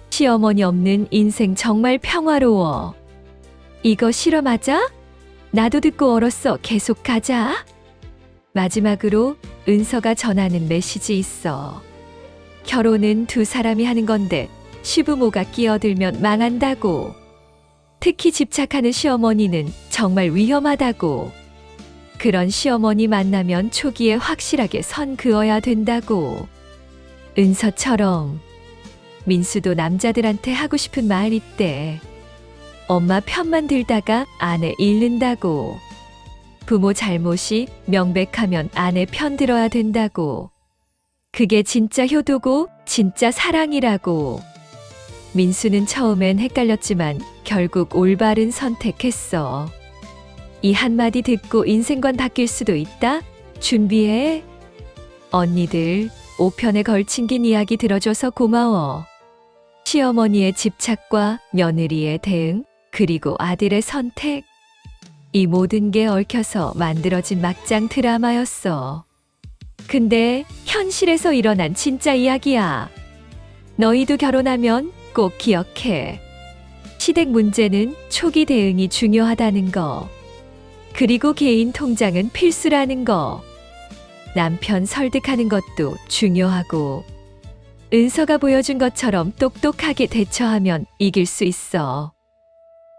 A: 시어머니 없는 인생 정말 평화로워. 이거 실험하자? 나도 듣고 얼었어. 계속 가자. 마지막으로 은서가 전하는 메시지 있어. 결혼은 두 사람이 하는 건데 시부모가 끼어들면 망한다고. 특히 집착하는 시어머니는 정말 위험하다고. 그런 시어머니 만나면 초기에 확실하게 선 그어야 된다고. 은서처럼. 민수도 남자들한테 하고 싶은 말 있대. 엄마 편만 들다가 아내 잃는다고. 부모 잘못이 명백하면 아내 편 들어야 된다고. 그게 진짜 효도고 진짜 사랑이라고. 민수는 처음엔 헷갈렸지만 결국 올바른 선택했어. 이 한마디 듣고 인생관 바뀔 수도 있다? 준비해. 언니들, 5편에 걸친 긴 이야기 들어줘서 고마워. 시어머니의 집착과 며느리의 대응, 그리고 아들의 선택. 이 모든 게 얽혀서 만들어진 막장 드라마였어. 근데 현실에서 일어난 진짜 이야기야. 너희도 결혼하면 꼭 기억해. 시댁 문제는 초기 대응이 중요하다는 거. 그리고 개인 통장은 필수라는 거. 남편 설득하는 것도 중요하고. 은서가 보여준 것처럼 똑똑하게 대처하면 이길 수 있어.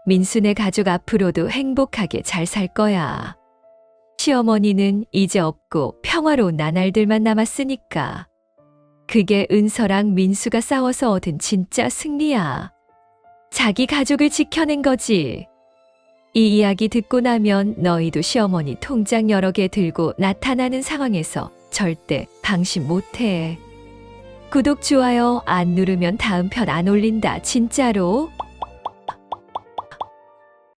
A: 민수네 가족 앞으로도 행복하게 잘 살 거야. 시어머니는 이제 없고 평화로운 나날들만 남았으니까. 그게 은서랑 민수가 싸워서 얻은 진짜 승리야. 자기 가족을 지켜낸 거지. 이 이야기 듣고 나면 너희도 시어머니 통장 여러 개 들고 나타나는 상황에서 절대 방심 못해. 구독, 좋아요 안 누르면 다음 편 안 올린다, 진짜로.